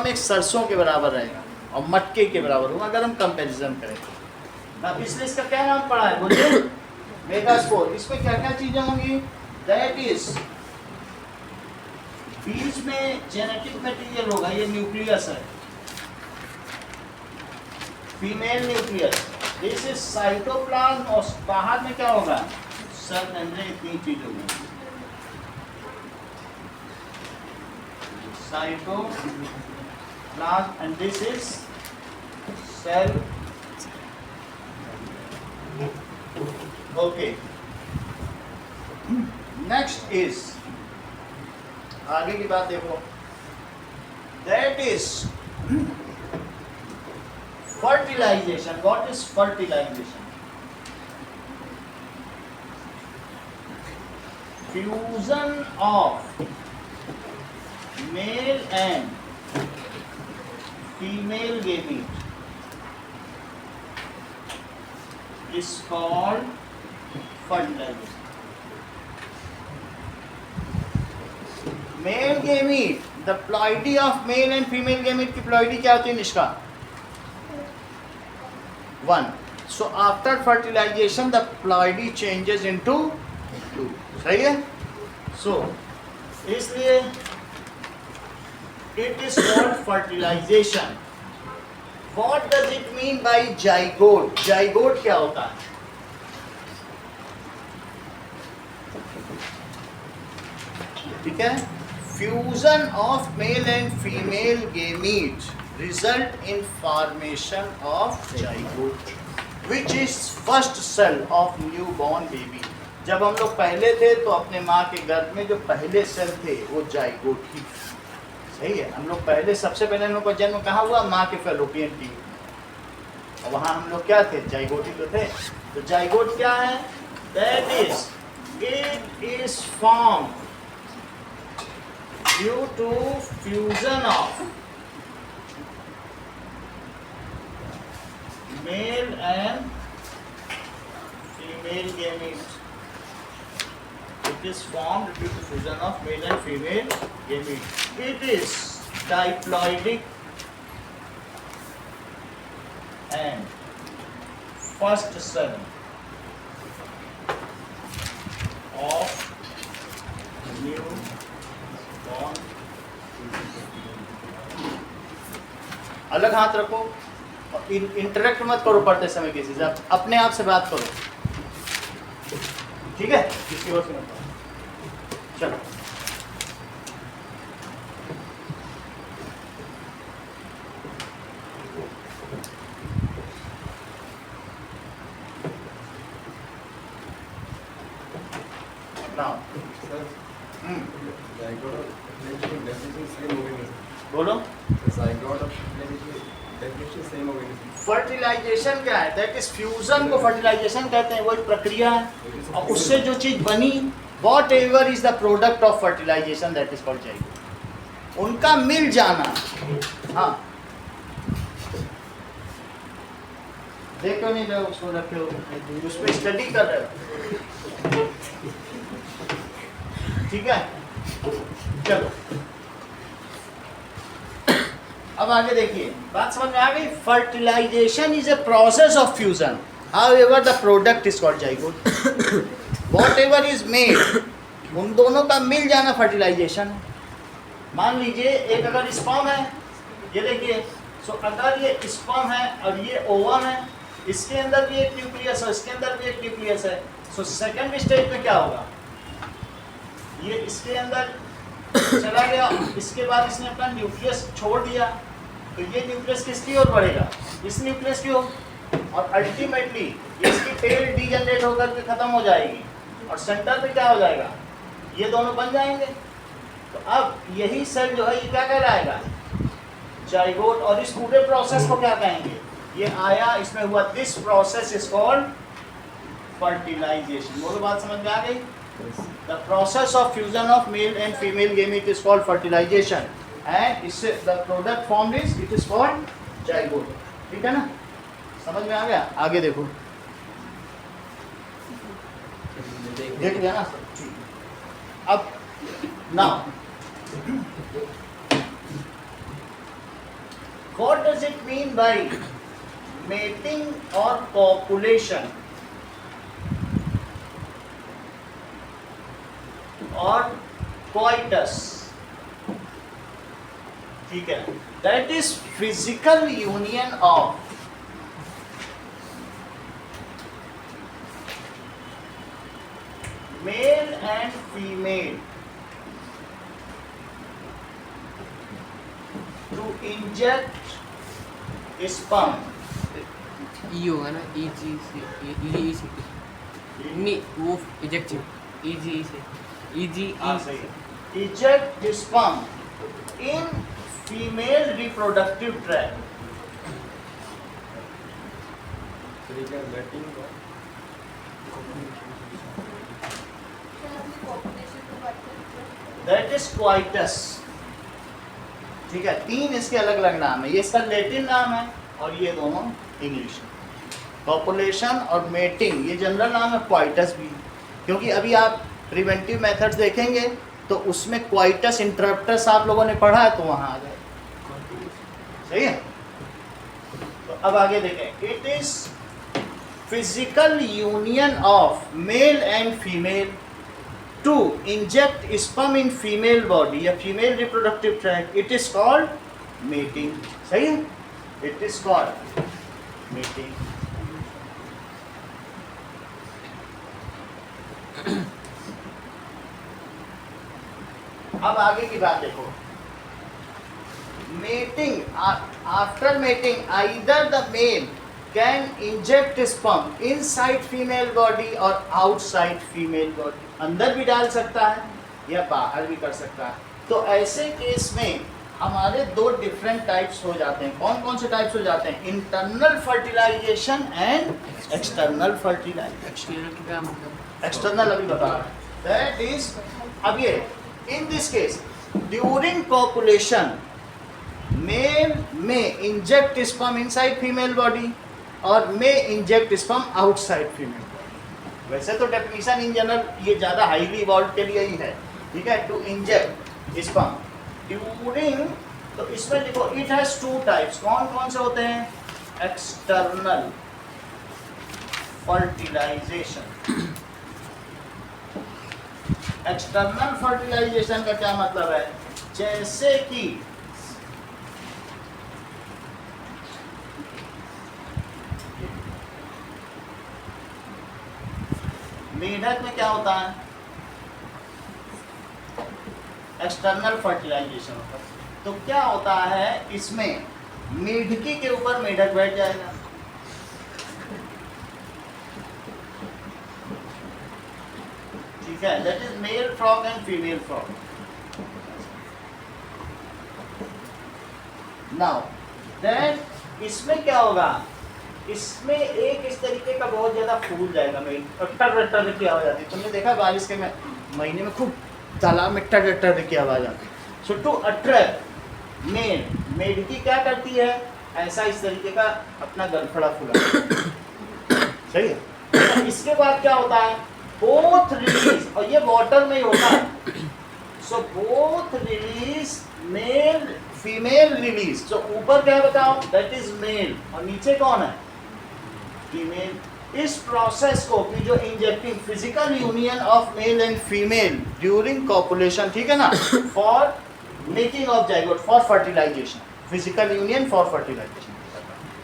एक सरसों के बराबर रहेगा और मटके के बराबर होगा अगर हम कंपैरिजन करें। अब इसलिए इसका क्या नाम पड़ा है बोलिए? मेगास्पोर। इसमें क्या क्या चीजें होंगी? दैट इज बीच में जेनेटिक मटेरियल होगा, ये न्यूक्लियस है, female nucleus. This is cytoplasm, और बाहर में क्या होगा? Cell membrane. तीन चीज होगी, cytoplasm and this is cell. Okay, next is, आगे की बात देखो, that is fertilization. What is fertilization? Fusion of male and female gamete is called fertilization. Male gamete, the ploidy of male and female gamete की ploidy क्या होती है Nishka? 1. So after fertilization the ploidy changes into 2. सही है? So इसलिए it is called fertilization. What does it mean by zygote? Zygote क्या होता है? ठीक है? Fusion of male and female gamete result in formation of zygote, which is first cell of newborn baby. जब हम लोग पहले थे तो अपने माँ के गर्भ में जो पहले सेल थे वो जाइगोट ही। सही है? हम लोग पहले सबसे पहले हम लोग का जन्म कहाँ हुआ? माँ के फैलोपियन ट्यूब, और वहाँ हम लोग क्या थे? जाइगोट ही तो थे। तो जाइगोट क्या है? That is, it is formed due to fusion of male and female gametes. It is formed due to fusion of male and female gametes. It is diploidic and first cell of newborn. अलग हाथ रखो और interact मत करो पढ़ते समय किसी से, अपने आप से बात करो, ठीक है? किसी और से मत करो। चलो नाउ बोलो। फर्टिलाइजेशन क्या है? दैट इज फ्यूजन को फर्टिलाइजेशन कहते हैं, वही प्रक्रिया है, और उससे जो चीज बनी, whatever is the product of fertilization, that is called zygote. उनका मिल जाना। हाँ, देख क्यों नहीं रहे हो? उसको रखे हो, उस पर स्टडी कर रहे हो, ठीक है? चलो अब आगे देखिए, बात समझ में आ गई? Fertilization is a process of fusion, however the product is called zygote. Whatever is made, उन दोनों का मिल जाना फर्टिलाइजेशन है। मान लीजिए एक अगर स्पर्म है, ये देखिए, सो अगर ये स्पर्म है और ये ओवम है, इसके अंदर भी एक न्यूक्लियस है, इसके अंदर भी एक न्यूक्लियस है, सो सेकंड स्टेज में क्या होगा? ये इसके अंदर चला गया, इसके बाद इसने अपना न्यूक्लियस छोड़ दिया, तो ये न्यूक्लियस किसकी ओर बढ़ेगा, इस न्यूक्लियस की ओर, और अल्टीमेटली इसकी टेल डीजनरेट होकर के खत्म हो जाएगी और सेंटर पे क्या हो जाएगा, ये दोनों बन जाएंगे। तो अब यही सेल जो है ये क्या कहलाएगा, जाइगोट। और इस पूरे प्रोसेस को क्या कहेंगे, ये आया इसमें हुआ, this process is called fertilisation. बोलो बात समझ में आ गई। The process of fusion of male and female gamete is called fertilisation and इससे the product formed is it is called zygote. ठीक है ना, समझ में आ गया। आगे देखो, देख लिया ना सब, ठीक। अब now what does it mean by mating or copulation or coitus? ठीक है, that is physical union of male and female to inject sperm। ई होगा ना, ई जी से, ई से नहीं, वो इजेक्शन ई जी से, ई जी हाँ सही है, eject sperm in female reproductive tract। So you can letting go. That is coitus। ठीक है, तीन इसके अलग अलग नाम है, ये इसका लैटिन नाम है और ये दोनों इंग्लिश। पॉपुलेशन और मेटिंग ये जनरल नाम है, क्वाइटस भी, क्योंकि अभी आप प्रिवेंटिव मेथड्स देखेंगे तो उसमें क्वाइटस इंटरप्टस आप लोगों ने पढ़ा है, तो वहाँ आ जाए। सही है, तो अब आगे देखें। It is physical union of male and female to inject sperm in female body या female reproductive tract, it is called mating। सही है, it is called mating। अब आगे की बात देखो। mating, after mating either the male can inject sperm inside female body or outside female body। अंदर भी डाल सकता है या बाहर भी कर सकता है। तो ऐसे केस में हमारे दो डिफरेंट टाइप्स हो जाते हैं। कौन कौन से टाइप्स हो जाते हैं, internal fertilization and external fertilization. External की क्या मतलब, एक्सटर्नल अभी बता रहा हूं, दैट इज, अब ये in this case during copulation male में inject sperm inside female body और में inject sperm outside female body. वैसे तो डेफिनेशन इन जनरल ये ज़्यादा हाईली इवॉल्व के लिए ही है, ठीक है, टू इंजेक्ट स्पर्म ड्यूरिंग। तो इसमें देखो इट हैज टू टाइप्स। कौन कौन से होते हैं, एक्सटर्नल फर्टिलाइजेशन। एक्सटर्नल फर्टिलाइजेशन का क्या मतलब है, जैसे कि मेढक में क्या होता है, एक्सटर्नल फर्टिलाइजेशन होता है। तो क्या होता है, इसमें मेढकी के ऊपर मेढक बैठ जाएगा, ठीक है, that is male frog and female frog. Now then इसमें क्या होगा, इसमें एक इस तरीके का बहुत ज्यादा फूल जाएगा, टर टर की आवाज आती है। तुमने देखा बारिश के महीने में खूब तालाब में टर टर की आवाज आती है। सो टू अट्रैक्ट मेल, मेढकी क्या करती है, ऐसा इस तरीके का अपना गलफड़ा फुला, सही है। तो इसके बाद क्या होता है, बोथ रिलीज, और ये वाटर में ही होता है। So both release male female release. तो ऊपर क्या बताओ, दैट इज मेल, और नीचे कौन है, फीमेल। इस प्रोसेस को कि जो injecting physical union of male and female during copulation, ठीक है ना, for making of zygote for fertilization, physical union for fertilization.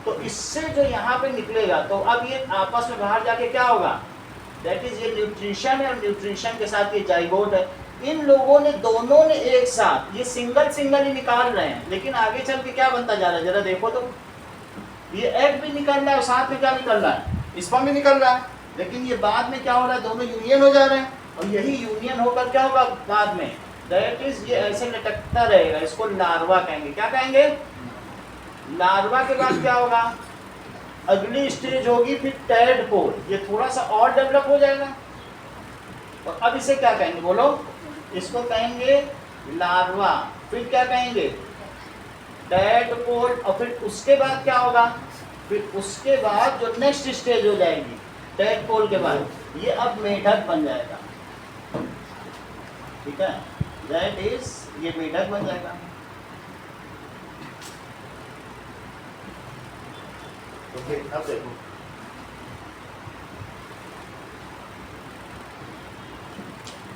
तो इससे जो यहाँ पे निकलेगा, तो अब ये आपस में बाहर जाके क्या होगा, दैट इज ये न्यूट्रिशन है, और न्यूट्रिशन के साथ ये जाइगोट है। इन लोगों ने दोनों ने एक साथ ये सिंगल सिंगल ही निकाल रहे हैं, लेकिन आगे चल के क्या बनता जा रहा है जरा देखो तो, ये एग भी निकल रहा है और साथ में क्या निकल रहा है, स्पर्म भी निकल रहा है, लेकिन ये बाद में क्या हो रहा है, दोनों यूनियन हो जा रहे हैं, और यही यूनियन होकर क्या होगा बाद में, दैट इज ये ऐसे लटकता रहेगा, इसको लार्वा कहेंगे। क्या कहेंगे? लार्वा के बाद क्या होगा, अगली स्टेज होगी फिर टैडपोल, ये थोड़ा सा और डेवलप हो जाएगा, और अब इसे क्या कहेंगे बोलो, इसको कहेंगे लार्वा, फिर क्या कहेंगे टैडपोल, और फिर उसके बाद क्या होगा, फिर उसके बाद जो नेक्स्ट स्टेज हो जाएगी टैडपोल के बाद, ये अब मेढक बन जाएगा। ठीक है, दैट इज ये मेढक बन जाएगा। ओके, अब देखो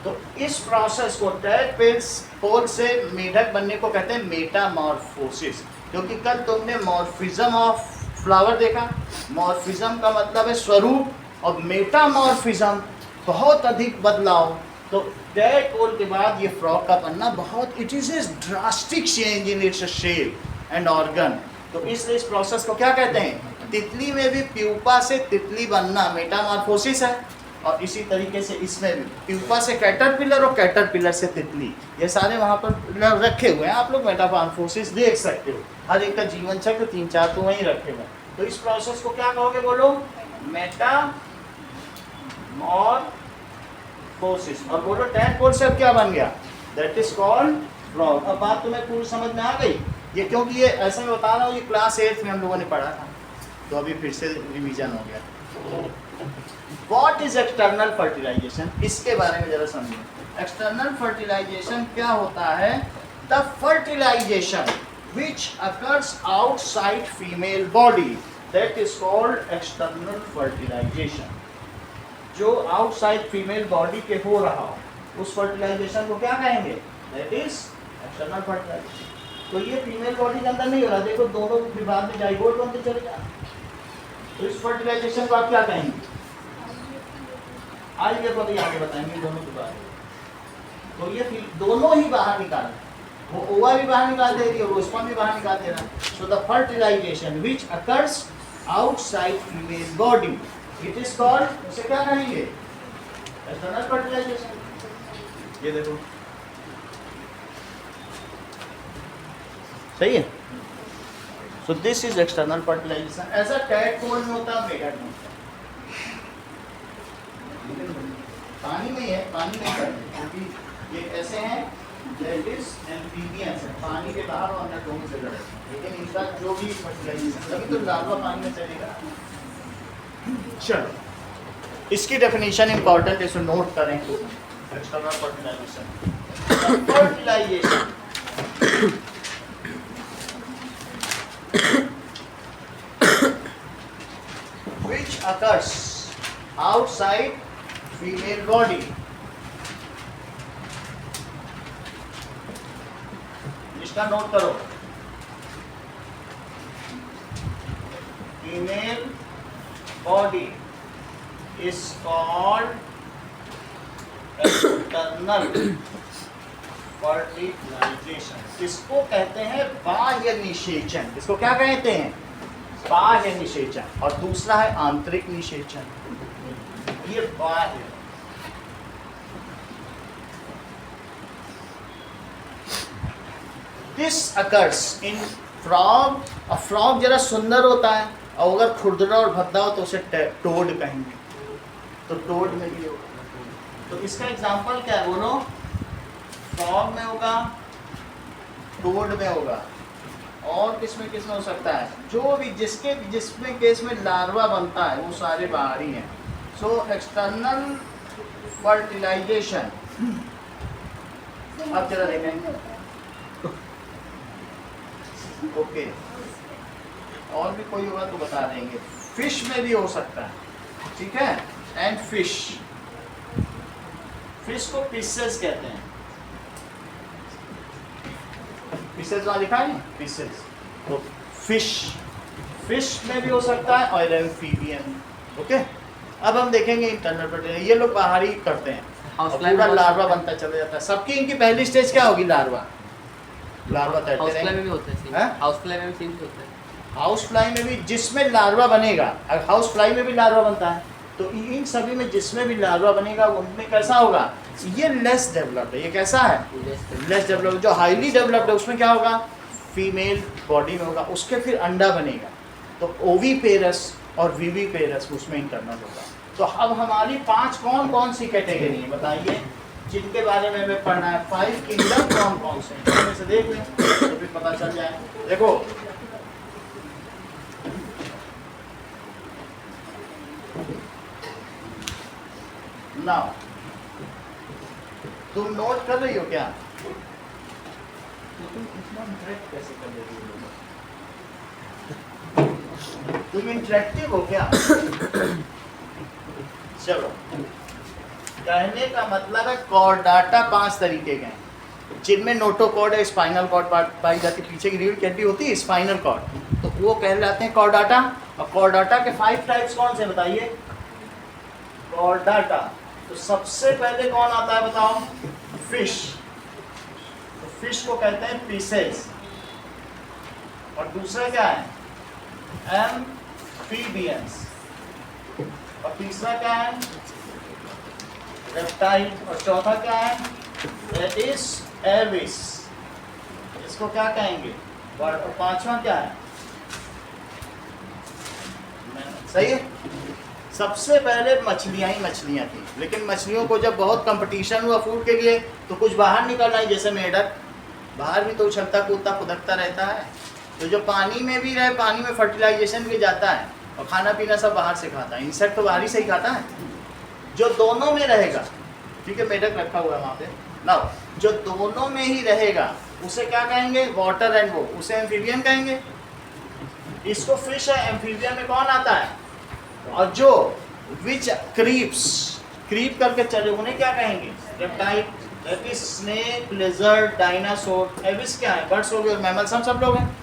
तो इस प्रोसेस को टैडपोल से मेढक बनने को कहते हैं मेटामॉर्फोसिस, क्योंकि कल तुमने मॉर्फिज्म ऑफ फ्लावर देखा, मॉर्फिज्म का मतलब है स्वरूप, और मेटामॉर्फिज्म बहुत अधिक बदलाव। तो टैडपोल के बाद ये फ्रॉग का बनना बहुत, it is a drastic change in its shape and organ, तो इसलिए इस प्रोसेस को क्या कहते हैं, तितली में भी प्यूपा से तितली बनना मेटामॉर्फोसिस है, और इसी तरीके से इसमें भी प्यूपा से कैटरपिलर और कैटरपिलर से तितली, ये सारे वहाँ पर रखे हुए हैं, आप लोग मेटामॉर्फोसिस देख सकते हो, हर एक का जीवन चक्र 3-4 तो वहीं रखे हुए हैं। तो इस प्रोसेस को क्या कहोगे बोलो, मेटामॉर्फोसिस, और बोलो टैडपोल से अब क्या बन गया, दैट इज कॉल्ड फ्रॉग। अब बात तुम्हें पूरी समझ में आ गई, ये क्योंकि ये ऐसा मैं बता रहा हूँ, ये क्लास 8 में हम लोगों ने पढ़ा था, तो अभी फिर से रिवीजन हो गया। What is external fertilization? इसके बारे में जरा समझिए। External fertilization क्या होता है? The fertilization which occurs outside female body, that is called external fertilization. जो outside female body के हो रहा हो, उस fertilization को क्या कहेंगे? That is external fertilization. तो ये फीमेल बॉडी के अंदर नहीं हो रहा, देखो दोनों विभाग में जाइगोट बनते चले जा, तो इस फर्टिलाइजेशन को आप क्या कहेंगे, आइए तो अभी आगे बताएंगे दोनों के बारे में। तो ये दोनों ही बाहर निकाल, वो ओवा भी बाहर निकाल दे रही है, वो स्पर्म भी बाहर निकाल दे रहा है। So the fertilization which occurs outside female body, it is called, उसे क्या कहेंगे, एक्सटर्नल फर्टिलाइजेशन। ये देखो सही है, so this is external fertilization. ऐसा टैडपोल में होता है, मेढक में पानी में है, पानी में है, क्योंकि ये ऐसे हैं दैट इज एम्फीबियंस है, पानी के बाहर और अंदर दोनों से लड़े, लेकिन इनका जो भी फर्टिलाइजेशन, तभी तो लार्वा पानी में चलेगा। चलो इसकी डेफिनेशन इंपॉर्टेंट है, इसको नोट करें। External fertilization, fertilization which occurs outside female body, इसका नोट करो, female body is called external fertilization। इसको कहते हैं बाह्य निषेचन, इसको क्या कहते हैं, बाह्य निषेचन, और दूसरा है आंतरिक निषेचन। ये बाह्य, दिस अकर्स इन फ्रॉग। और फ्रॉग जरा सुंदर होता है, और अगर खुरदरा और भद्दा हो तो उसे टोड कहेंगे, तो टोड में भी होगा। तो इसका एग्जांपल क्या है बोलो, फ्रॉग में होगा, टोड में होगा, और किसमें किसमें हो सकता है, जो भी जिसमें केस में लार्वा बनता है वो सारे बाहरी हैं। सो एक्सटर्नल फर्टिलाइजेशन, अब जरा देखेंगे, ओके, और भी कोई होगा तो बता देंगे। फिश में भी हो सकता है, ठीक है, एंड फिश, फिश को पिसेस कहते हैं, फिशेस वहाँ लिखा है, फिशेस, तो फिश में भी हो सकता है, और एम्फीबियन, ओके। अब हम देखेंगे इंटरनल फर्टिलाइजेशन। ये लोग बाहर ही करते हैं हाउस और फ्लाई पूरा में लार्वा बनता चला जाता है। सबकी इनकी पहली स्टेज क्या होगी? लार्वा। लार्वा तैरते हाउस फ्लाई में रहेंगे। भी होता है सेम। हैं? हाउस फ्लाई में भी सेम होता है। हाउस फ्लाई में भी जिसमें लार्वा बनेगा, अगर हाउस फ्लाई में भी लार्वा बनता है तो इन सभी में जिसमें भी लार्वा बनेगा उनमें कैसा होगा? ये लेस डेवलप्ड है। ये कैसा है? Less developed. जो हाईली डेवलप्ड है उसमें क्या होगा? फीमेल बॉडी में होगा, उसके फिर अंडा बनेगा तो ओवीपेरस और विविपेरस उसमें इंटरनल होगा। तो अब हमारी 5 कौन कौन सी कैटेगरी है बताइए जिनके बारे में हमें पढ़ना है। 5 किंगडम कौन कौन से हैं इनमें से देख लें तो फिर पता चल जाए। देखो नाउ तुम नोट कर रही हो क्या? तो तुम इतना इंटरेक्ट कैसे कर रही हो? तुम इंटरेक्टिव हो क्या? चलो, कहने का मतलब है कॉर्डाटा 5 तरीके के हैं जिनमें नोटोकॉर्ड है, स्पाइनल कॉर्ड पाई जाती है, पीछे की रीढ़ की हड्डी होती है स्पाइनल कॉर्ड, तो वो कहलाते हैं कॉर्डाटा। और कॉर्डाटा के 5 टाइप्स कौन से बताइए? कॉर्डाटा तो सबसे पहले कौन आता है बताओ? फिश। तो फिश को कहते हैं पीसेस। और दूसरा क्या है? एम्फीबियंस। और तीसरा क्या है? रेप्टाइल। और चौथा क्या है? That is Aves. इसको क्या कहेंगे? और पांचवा क्या है? सही है। सबसे पहले मछलियाँ ही मछलियाँ थी, लेकिन मछलियों को जब बहुत कंपटीशन हुआ फूड के लिए तो कुछ बाहर निकल आई, जैसे मेढक। बाहर भी तो उछलता कूदता फुदकता रहता है, तो जो पानी में भी रहे, पानी में फर्टिलाइजेशन भी जाता है और खाना पीना सब बाहर से खाता है। इंसेक्ट तो बाहर ही से ही खाता है। जो दोनों में रहेगा, ठीक है, मेढक रखा हुआ है वहाँ पे ना, जो दोनों में ही रहेगा उसे क्या कहेंगे? वाटर एंड वो, उसे एम्फीबियन कहेंगे। इसको फिश है। एम्फीबियन में कौन आता है? और जो विच क्रीप्स, क्रीप करके चले उन्हें क्या कहेंगे? Reptile. That is snake, lizard, dinosaur. Aves क्या है? बर्ड्स हो गए, मैमल्स हम सब लोग हैं।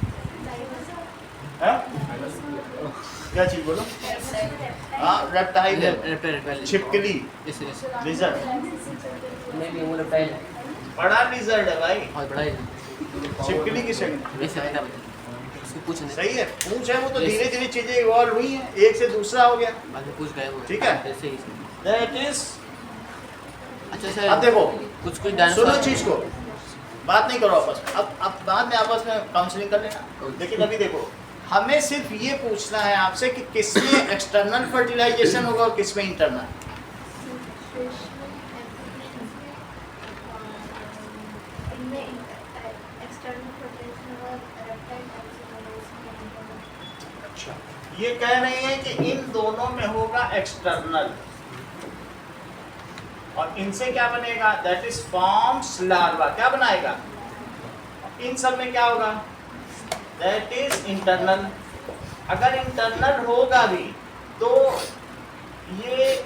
क्या चीज बोलो? हाँ, रेप्टाइल है, छिपकली, लिजर्ड। नहीं वो रेप्टाइल है। बड़ा लिजर्ड है भाई, बहुत बड़ा है। छिपकली की श्रेणी। ये सकता है उसको पूछ नहीं। सही है, पूछ है वो तो धीरे धीरे चीजें इवॉल्व हुई हैं, एक से दूसरा हो गया। बाद में पूछ गए वो। ठीक है। ऐसे ही। That is. अच्छा सर, अब देखो कुछ सुनो चीज को, बात नहीं करो आपस में। अब बाद में आपस में काउंसलिंग कर लेना, लेकिन अभी देखो हमें सिर्फ ये पूछना है आपसे कि किसमें एक्सटर्नल फर्टिलाइजेशन होगा और किसमें इंटरनल। अच्छा, ये कह रहे हैं कि इन दोनों में होगा एक्सटर्नल और इनसे क्या बनेगा? That is forms larva. क्या बनाएगा? इन सब में क्या होगा? That is internal. अगर इंटरनल होगा भी तो ये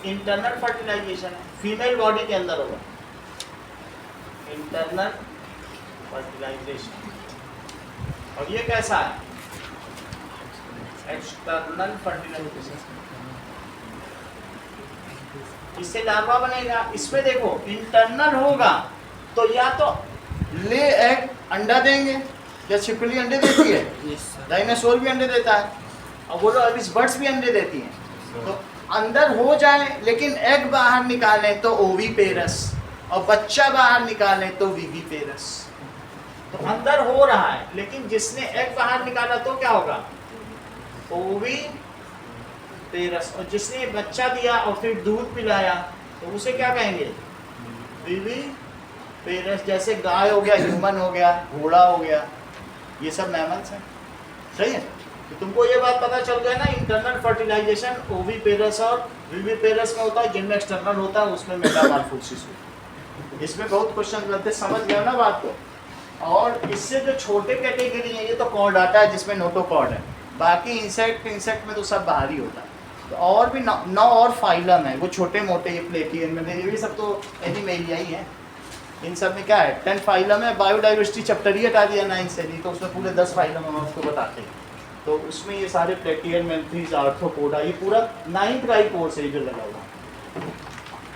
इंटरनल फर्टिलाइजेशन है, फीमेल बॉडी के अंदर होगा इंटरनल फर्टिलाइजेशन। और ये कैसा है? External fertilisation. इससे लार्वा बनेगा। इसमें देखो इंटरनल होगा तो या तो ले एग, अंडा देंगे, या छिपकली अंडे देती है, डायनासोर भी अंडे देता है, और वो लोग अभी बर्ड्स भी अंडे देती हैं। तो अंदर हो जाए लेकिन एग बाहर निकालें तो ओवीपेरस, और बच्चा बाहर निकालें तो विविपेरस। तो अंदर हो रहा है लेकिन जिसने एग बाहर निकाला तो क्या होगा? ओवीपेरस। और जिसने बच्चा दिया और फिर दूध पिलाया तो उसे क्या कहेंगे? विविपेरस। जैसे गाय हो गया, ह्यूमन हो गया, घोड़ा हो गया, ये सब मैमल्स हैं। सही है। तो तुमको ये बात पता चल गया ना, इंटरनल फर्टिलाइजेशन ओवीपेरस और विविपेरस में होता है, जिनमें एक्सटर्नल होता है उसमें मेटामॉर्फोसिस होता है। इसमें बहुत क्वेश्चन रहते, समझ गया ना बात को। और इससे जो छोटे कैटेगरी है, ये तो कॉर्डाटा है जिसमें नोटोकॉर्ड है, बाकी इंसेक्ट में तो सब बाहर ही होता है। तो और भी 9 और फाइलम है, वो छोटे मोटे, ये प्लेटियन में, ये भी सब तो एनिमेलिया ही है। इन सब में क्या है? 10 फाइलम है। बायोडाइवर्सिटी चैप्टर ही हटा दिया 9 से, नहीं तो उसमें पूरे 10 फाइलम हम आपको बताते हैं। तो उसमें ये सारे प्लेटियर मेम्फिस आर्थ्रोपोडा ये पूरा 9th का ही कोर्स है जो लगा हुआ।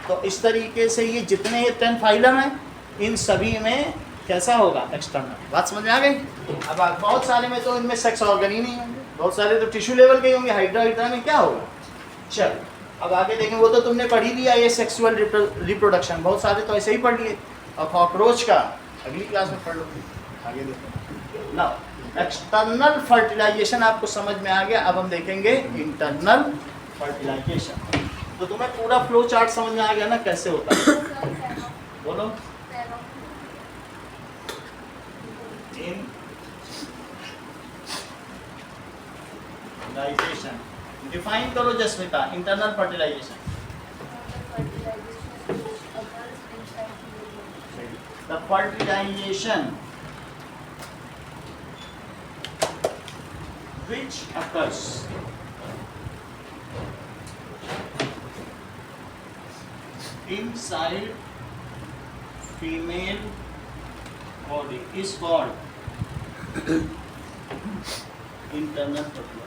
तो इस तरीके से ये जितने 10 फाइलम हैं इन सभी में कैसा होगा एक्सटर्नल। बात समझ में आ गई। अब बहुत सारे में तो इनमें सेक्स ऑर्गन ही नहीं होंगे, बहुत सारे तो टिश्यू लेवल के ही होंगे। हाइड्रा में क्या होगा। चल अब आगे देखें, वो तो तुमने पढ़ ही लिया ये सेक्सुअल रिप्रोडक्शन, बहुत सारे तो ऐसे ही पढ़ लिए। और कॉकरोच का अगली क्लास में पढ़ लो। आगे देखो ना, एक्सटर्नल फर्टिलाइजेशन आपको समझ में आ गया। अब हम देखेंगे इंटरनल फर्टिलाइजेशन। तो तुम्हें पूरा फ्लो चार्ट समझ में आ गया ना कैसे होता है। बोलो इन फर्टिलाइजेशन डिफाइन करो Jasmita, internal fertilization. The fertilization which occurs inside female body is called internal fertilization.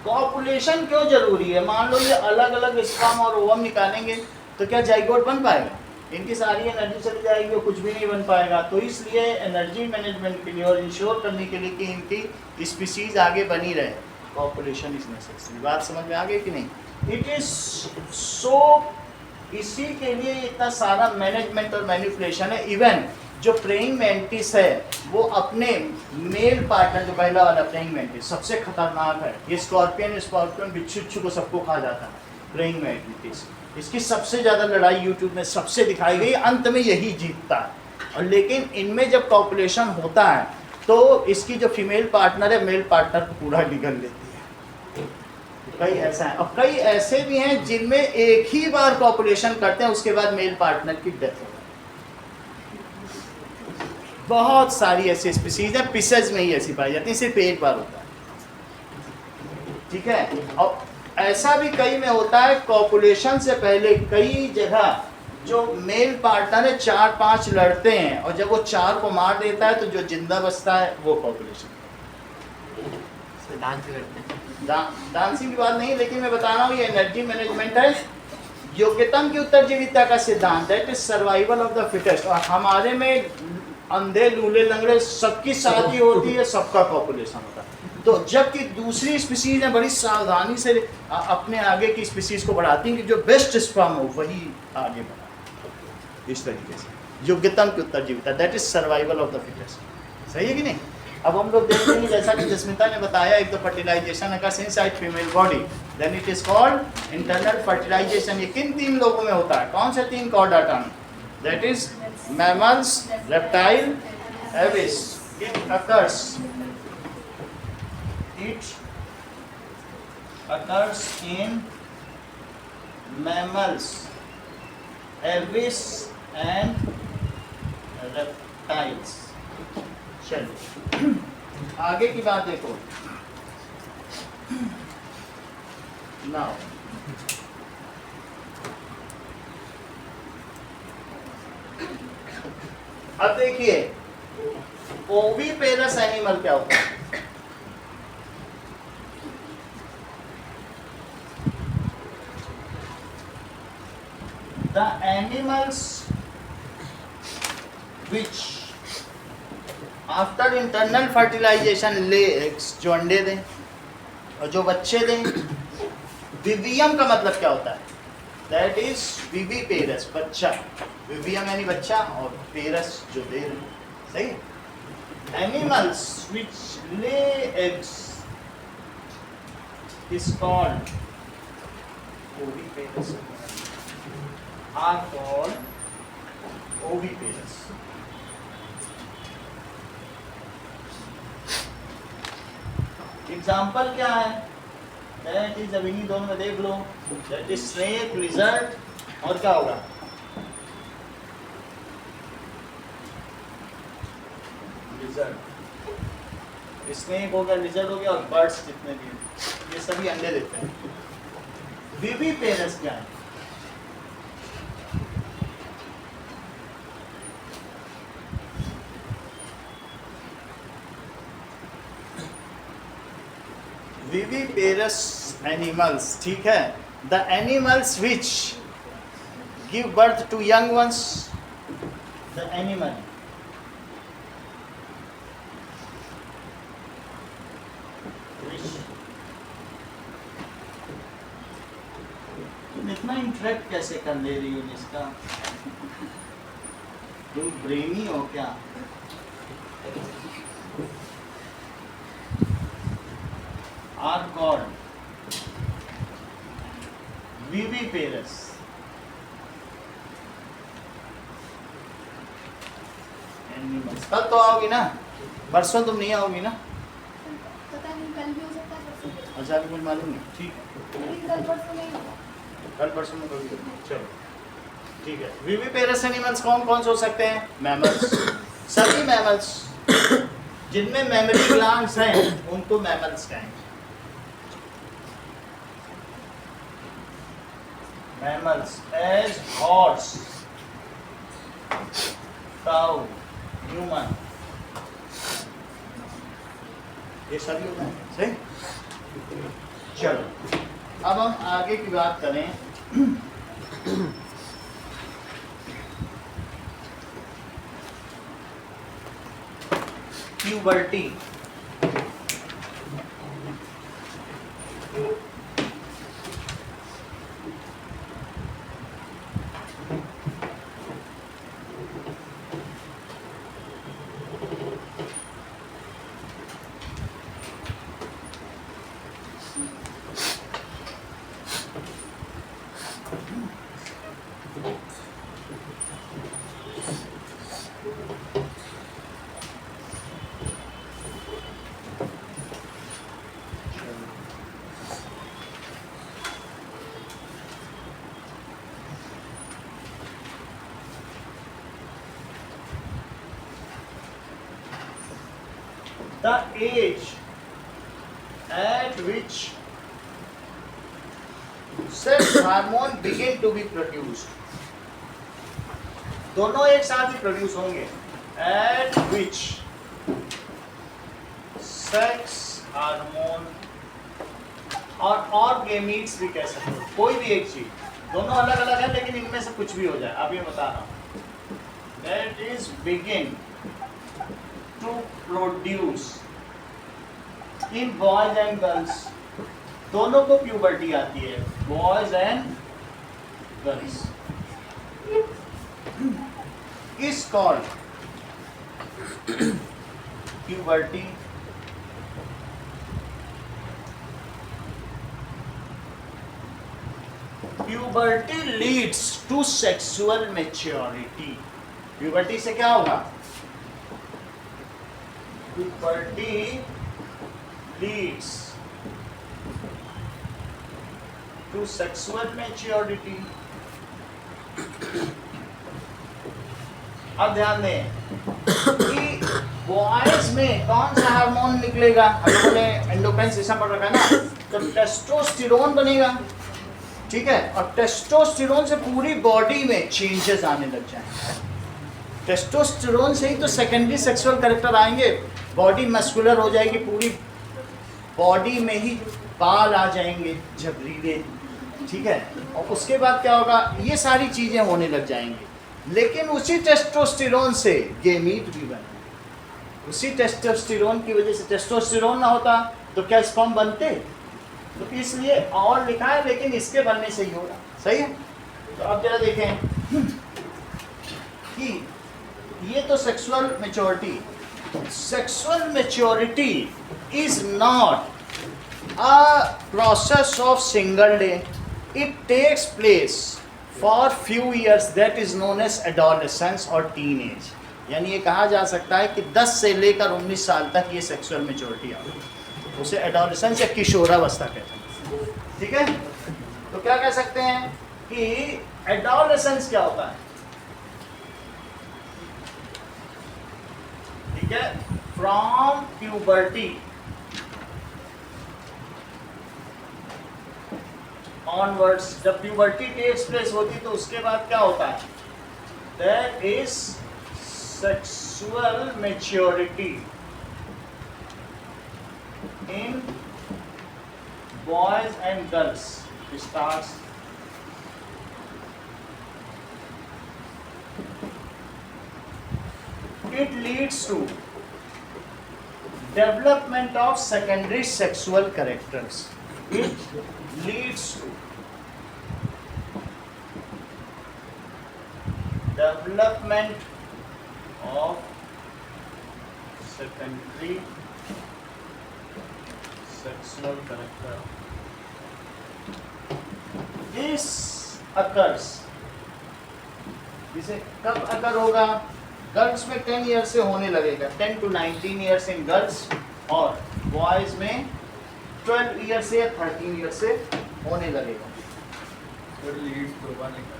Copulation क्यों जरूरी है। मान लो ये अलग अलग स्पर्म और ओवम निकालेंगे तो क्या जाइगोट बन पाएगा। इनकी सारी एनर्जी चली जाएगी और कुछ भी नहीं बन पाएगा। तो इसलिए एनर्जी मैनेजमेंट के लिए और इंश्योर करने के लिए कि इनकी स्पीसीज आगे बनी रहे, पॉपुलेशन इज नेसेसरी। बात समझ में आ गई कि नहीं। इट इज सो, इसी के लिए इतना सारा मैनेजमेंट और मैनिपुलेशन है। इवन जो प्रेइंग मैंटिस है वो अपने मेल पार्टनर, जो पहला वाला प्रेइंग मैंटिस सबसे खतरनाक है। ये स्कॉर्पियन बिच्छू को सबको खा जाता है प्रेइंग मैंटिस। इसकी सबसे ज़्यादा लड़ाई यूट्यूब में सबसे दिखाई गई, अंत में यही जीतता है। और लेकिन इनमें जब पॉपुलेशन होता है तो इसकी जो फीमेल पार्टनर है मेल पार्टनर को पूरा निगल लेती है। कई ऐसा है और कई ऐसे भी हैं जिनमें एक ही बार पॉपुलेशन करते हैं उसके बाद मेल पार्टनर की डेथ हो जाती है। बहुत सारी ऐसी स्पीसीज हैं, पिसेज में ही ऐसी पाई जाती है, सिर्फ एक बार होता है। ठीक है। और ऐसा भी कई में होता है कॉपुलेशन से पहले कई जगह जो मेल पार्टनर है 4-5 लड़ते हैं और जब वो 4 को मार देता है तो जो जिंदा बचता है वो पॉपुलेशन। डांस करते हैं। डांसिंग की बात नहीं, लेकिन मैं बता रहा हूँ ये एनर्जी मैनेजमेंट है। योग्यतम की उत्तरजीविता का सिद्धांत, that is survival of the fittest. और हमारे में अंधे लूले लंगड़े सबकी शादी होती है, सबका पॉपुलेशन होता है। तो जबकि दूसरी स्पीसीज है बड़ी सावधानी से अपने आगे की स्पीसीज को बढ़ाती हैं कि जो बेस्ट स्पर्म हो वही आगे बढ़ा। इस तरीके से योग्यतम की उत्तरजीविता, that is survival of the fittest. सही है कि नहीं। अब हम लोग देखते हैं जैसा कि जस्मिता ने बताया, एक तो fertilization occurs inside female body, then it is called internal fertilization. ये किन 3 लोगों में होता है, कौन से 3 कॉर्डाटा में, that is mammals, reptile, Aves. It occurs in mammals, aves and reptiles। चलिए आगे की बात देखो। नाउ अब देखिए ओविपेरस एनिमल क्या होता है। The animals which after internal fertilization lay eggs, जो अंडे दें और जो बच्चे दें। विवियम का मतलब क्या होता है, दैट इज विविपेरस, बच्चा। विवियम यानी बच्चा और पेरस जो दे रहे हैं। सही। Animals which lay eggs is called oviparous, are called oviparous। Example क्या है, दैट इज अब इन्हीं दोनों में देख लो, दैट इज स्नेक, लिजर्ड और क्या होगा, लिजर्ड। स्नेक हो गया, लिजर्ड हो गया और बर्ड्स जितने भी हैं ये सभी अंडे देते हैं। विविपेरस क्या है, विविपेरस एनिमल्स, ठीक है, the animals which give birth to young ones, the animal तुम इतना इंटरेक्ट कैसे कर ले रही हो इसका? तुम ब्रेनी हो क्या? Are called viviparous. एनिमल्स। कल तो आओगी ना? परसों तुम नहीं आओगी ना? पता नहीं, कल भी हो सकता है, परसों भी हो अच्छा अभी मुझे मालूम नहीं। ठीक है, सकता है। लेकिन कल परसों नहीं होगा। कल परसों में कभी चलो ठीक है। विविपेरस एनिमल्स कौन कौन से हो सकते हैं? मैमल्स, सभी मैमल्स जिनमें मेमोरी ग्लैंड्स हैं उनको मैमल्स कहेंगे। Mammals as horse, cow, human, ये सभी होता है। सही, चलो अब हम आगे की बात करें। Puberty, the age at which sex hormone begin to be produced, दोनों एक साथ ही प्रोड्यूस होंगे। at which sex हार्मोन और गेमीट्स भी कह सकते हो, कोई भी एक चीज, दोनों अलग अलग है लेकिन इनमें से कुछ भी हो जाए। अब ये बता रहा हूं, that is begin to produce in boys and girls, दोनों को प्यूबर्टी आती है, boys and girls, is called puberty, puberty leads to sexual maturity। puberty से क्या होगा? puberty leads to sexual maturity। अब ध्यान दें कि बॉयज में कौन सा हार्मोन निकलेगा? हम लोगों ने एंडोक्राइन सिस्टम पढ़ रखा है ना, तो टेस्टोस्टेरोन बनेगा, ठीक है, और टेस्टोस्टेरोन से पूरी बॉडी में चेंजेस आने लग जाएंगे। टेस्टोस्टेरोन से ही तो सेकेंडरी सेक्सुअल कैरेक्टर आएंगे, बॉडी मस्कुलर हो जाएगी, पूरी बॉडी में ही बाल आ जाएंगे झबरीले, ठीक है, और उसके बाद क्या होगा? ये सारी चीजें होने लग जाएंगी। लेकिन उसी टेस्टोस्टेरोन से गेमीट भी बने, उसी टेस्टोस्टेरोन की वजह से, टेस्टोस्टेरोन ना होता तो क्या स्पर्म बनते? तो इसलिए और लिखा है, लेकिन इसके बनने से ही होगा। सही है? तो अब जरा देखें कि ये तो sexual maturity, sexual maturity is not a process of single day, it takes place for few years, that is known as adolescence और टीन एज। यानी ये कहा जा सकता है कि 10 से लेकर 19 साल तक ये सेक्सुअल मैच्योरिटी आ गई, उसे एडोलेसेंस या किशोरावस्था कहते हैं, ठीक है। तो क्या कह सकते हैं कि एडोलेसेंस क्या होता है? ठीक है, फ्रॉम प्यूबर्टी ऑनवर्ड्स, जब प्यूबर्टी टेक्स प्लेस होती तो उसके बाद क्या होता है? That is sexual maturity in boys and girls starts it leads to development of secondary sexual characters. It leads to development of secondary sexual character. This occurs, जिसे कब अकर होगा? गर्ल्स में 10 ईयर से होने लगेगा, 10 to 19 ईयर्स इन गर्ल्स, और boys में 12 year से या 13 ईयर से होने लगेगा। फिर लीड्स तो बनेगा।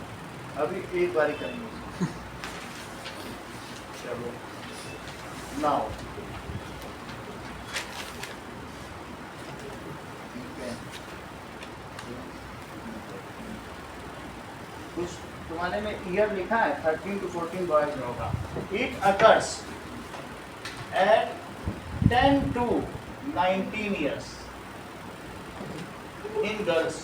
अभी एक बारी करेंगे। चलो नाउ कुछ तुम्हारे में ईयर लिखा है, 13 to 14 बॉयज में होगा। It occurs at 10 to 19 years in girls.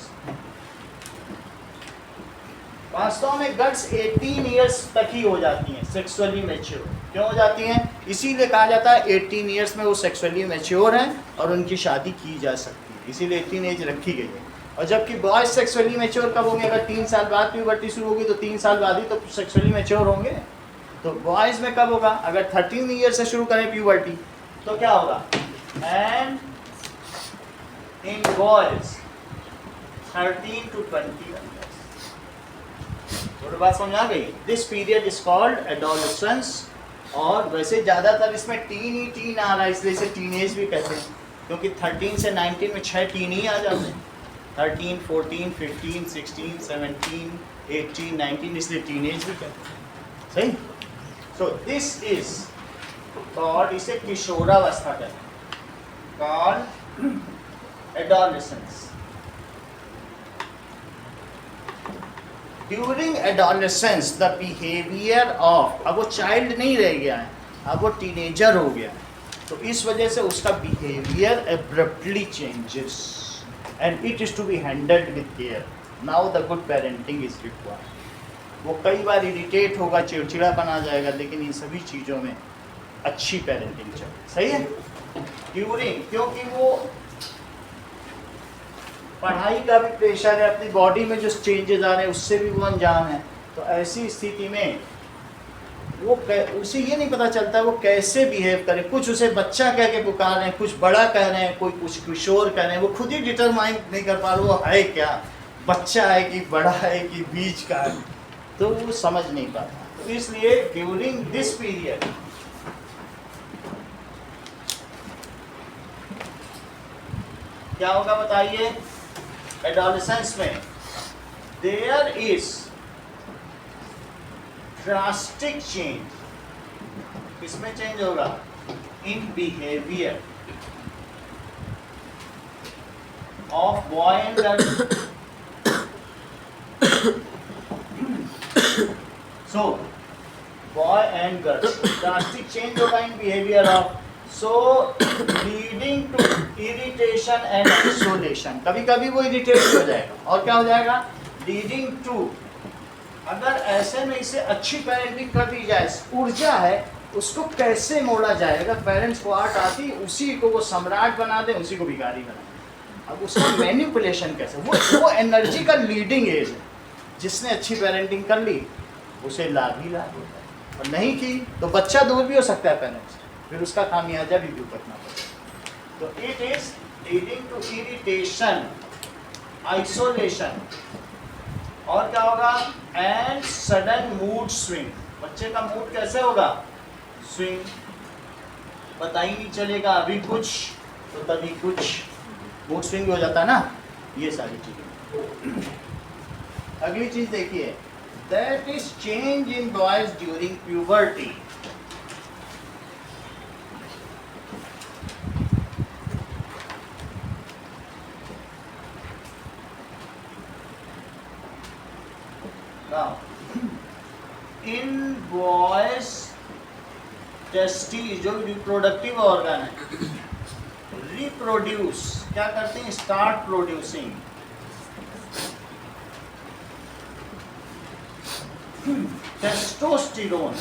वास्तव में गर्ल्स 18 ईयर्स तक ही हो जाती हैं सेक्सुअली मैच्योर। क्यों हो जाती हैं? इसीलिए कहा जाता है 18 ईयर्स में वो सेक्सुअली मैच्योर हैं और उनकी शादी की जा सकती है, इसीलिए 18 एज रखी गई है। और जबकि बॉयज सेक्सुअली मैच्योर कब होंगे? अगर 3 साल बाद प्यूबर्टी शुरू होगी तो 3 साल बाद ही तो सेक्सुअली मैच्योर होंगे। तो बॉयज में कब होगा? अगर 13 ईयर से शुरू करें प्यूबर्टी तो क्या होगा? एंड इन बॉयज 13 to 21 थोड़ी बात समझ आ गई? This period is called adolescence, और वैसे ज़्यादातर इसमें टीन आ रहा है, इसलिए इसे टीनेज भी कहते हैं, क्योंकि 13 से 19 में 6 टीन ही आ जाते हैं। 13, 14, 15, 16, 17, 18, 19, इसलिए टीनेज भी कहते हैं। सही? सो दिस इज कॉल्ड, इसे किशोरावस्था कहते हैं, called adolescence. During adolescence the behaviour of, अब वो चाइल्ड नहीं रह गया है, अब वो टीनेजर हो गया है, तो इस वजह से उसका behaviour abruptly changes and it is to be handled with care. Now the good parenting is required. वो कई बार इरिटेट होगा, चिड़चिड़ापन आ जाएगा, लेकिन इन सभी चीज़ों में अच्छी पेरेंटिंग चाहिए। सही है? ड्यूरिंग, क्योंकि वो पढ़ाई का भी प्रेशर है, अपनी बॉडी में जो चेंजेस आ रहे हैं उससे भी वो अनजान है, तो ऐसी स्थिति में वो उसे ये नहीं पता चलता वो कैसे बिहेव करे। कुछ उसे बच्चा कह के पुकार रहे हैं, कुछ बड़ा कह रहे हैं, कोई कुछ किशोर कह रहे हैं, वो खुद ही डिटरमाइन नहीं कर पा रहे वो है क्या, बच्चा है कि बड़ा है कि बीच का है, तो वो समझ नहीं पाता। तो इसलिए ड्यूरिंग दिस पीरियड क्या होगा बताइए? एडोलेसेंस में देयर इज ड्रास्टिक चेंज, किसमें चेंज होगा? In behaviour of boy and girl. So boy and girl, drastic change होगा in behaviour of, so leading to irritation and isolation. कभी कभी वो इरिटेट हो जाएगा, और क्या हो जाएगा? लीडिंग टू, अगर ऐसे में इसे अच्छी पेरेंटिंग कर दी जाए, ऊर्जा है उसको कैसे मोड़ा जाए? अगर पेरेंट्स को आर्ट आती, उसी को वो सम्राट बना दे, उसी को भिखारी बना दे। अब उसका मैनिपुलेशन कैसे? वो एनर्जी का लीडिंग एज है, जिसने अच्छी पेरेंटिंग कर ली उसे लाभ ही लाभ होता है, और नहीं की तो बच्चा दूर भी हो सकता है पेरेंट्स, फिर उसका खामियाजा भी भुगतना पड़ेगा। तो it is leading to irritation, isolation, और क्या होगा? And sudden mood swing. बच्चे का मूड कैसे होगा? स्विंग, पता ही नहीं चलेगा, अभी कुछ तो तभी कुछ, मूड स्विंग हो जाता है ना, ये सारी चीजें। अगली चीज देखिए, that is change in boys during puberty. Now, in boys testes, जो रिप्रोडक्टिव ऑर्गन है, प्रोड्यूस, क्या करते हैं, स्टार्ट प्रोड्यूसिंग टेस्टोस्टेरोन।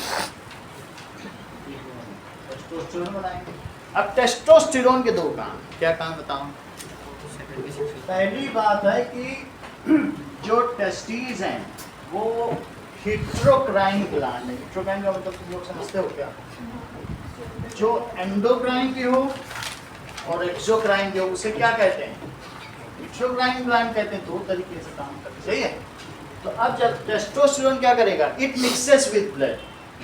टेस्टोस्टेरोन बनाएंगे। अब टेस्टोस्टेरोन के दो काम, क्या काम बताऊं? पहली बात है कि जो टेस्टीज हैं वो हिट्रोक्राइन ग्लैंड है। हिट्रोक्राइन का मतलब तुम लोग समझते हो क्या? जो एंडोक्राइन की हो और एक्सोक्राइन की हो, उसे क्या कहते हैं? हिट्रोक्राइन ग्लैंड कहते हैं। दो तरीके से काम करते, सही है। तो अब जब टेस्टोस्टेरोन क्या करेगा, it mixes with blood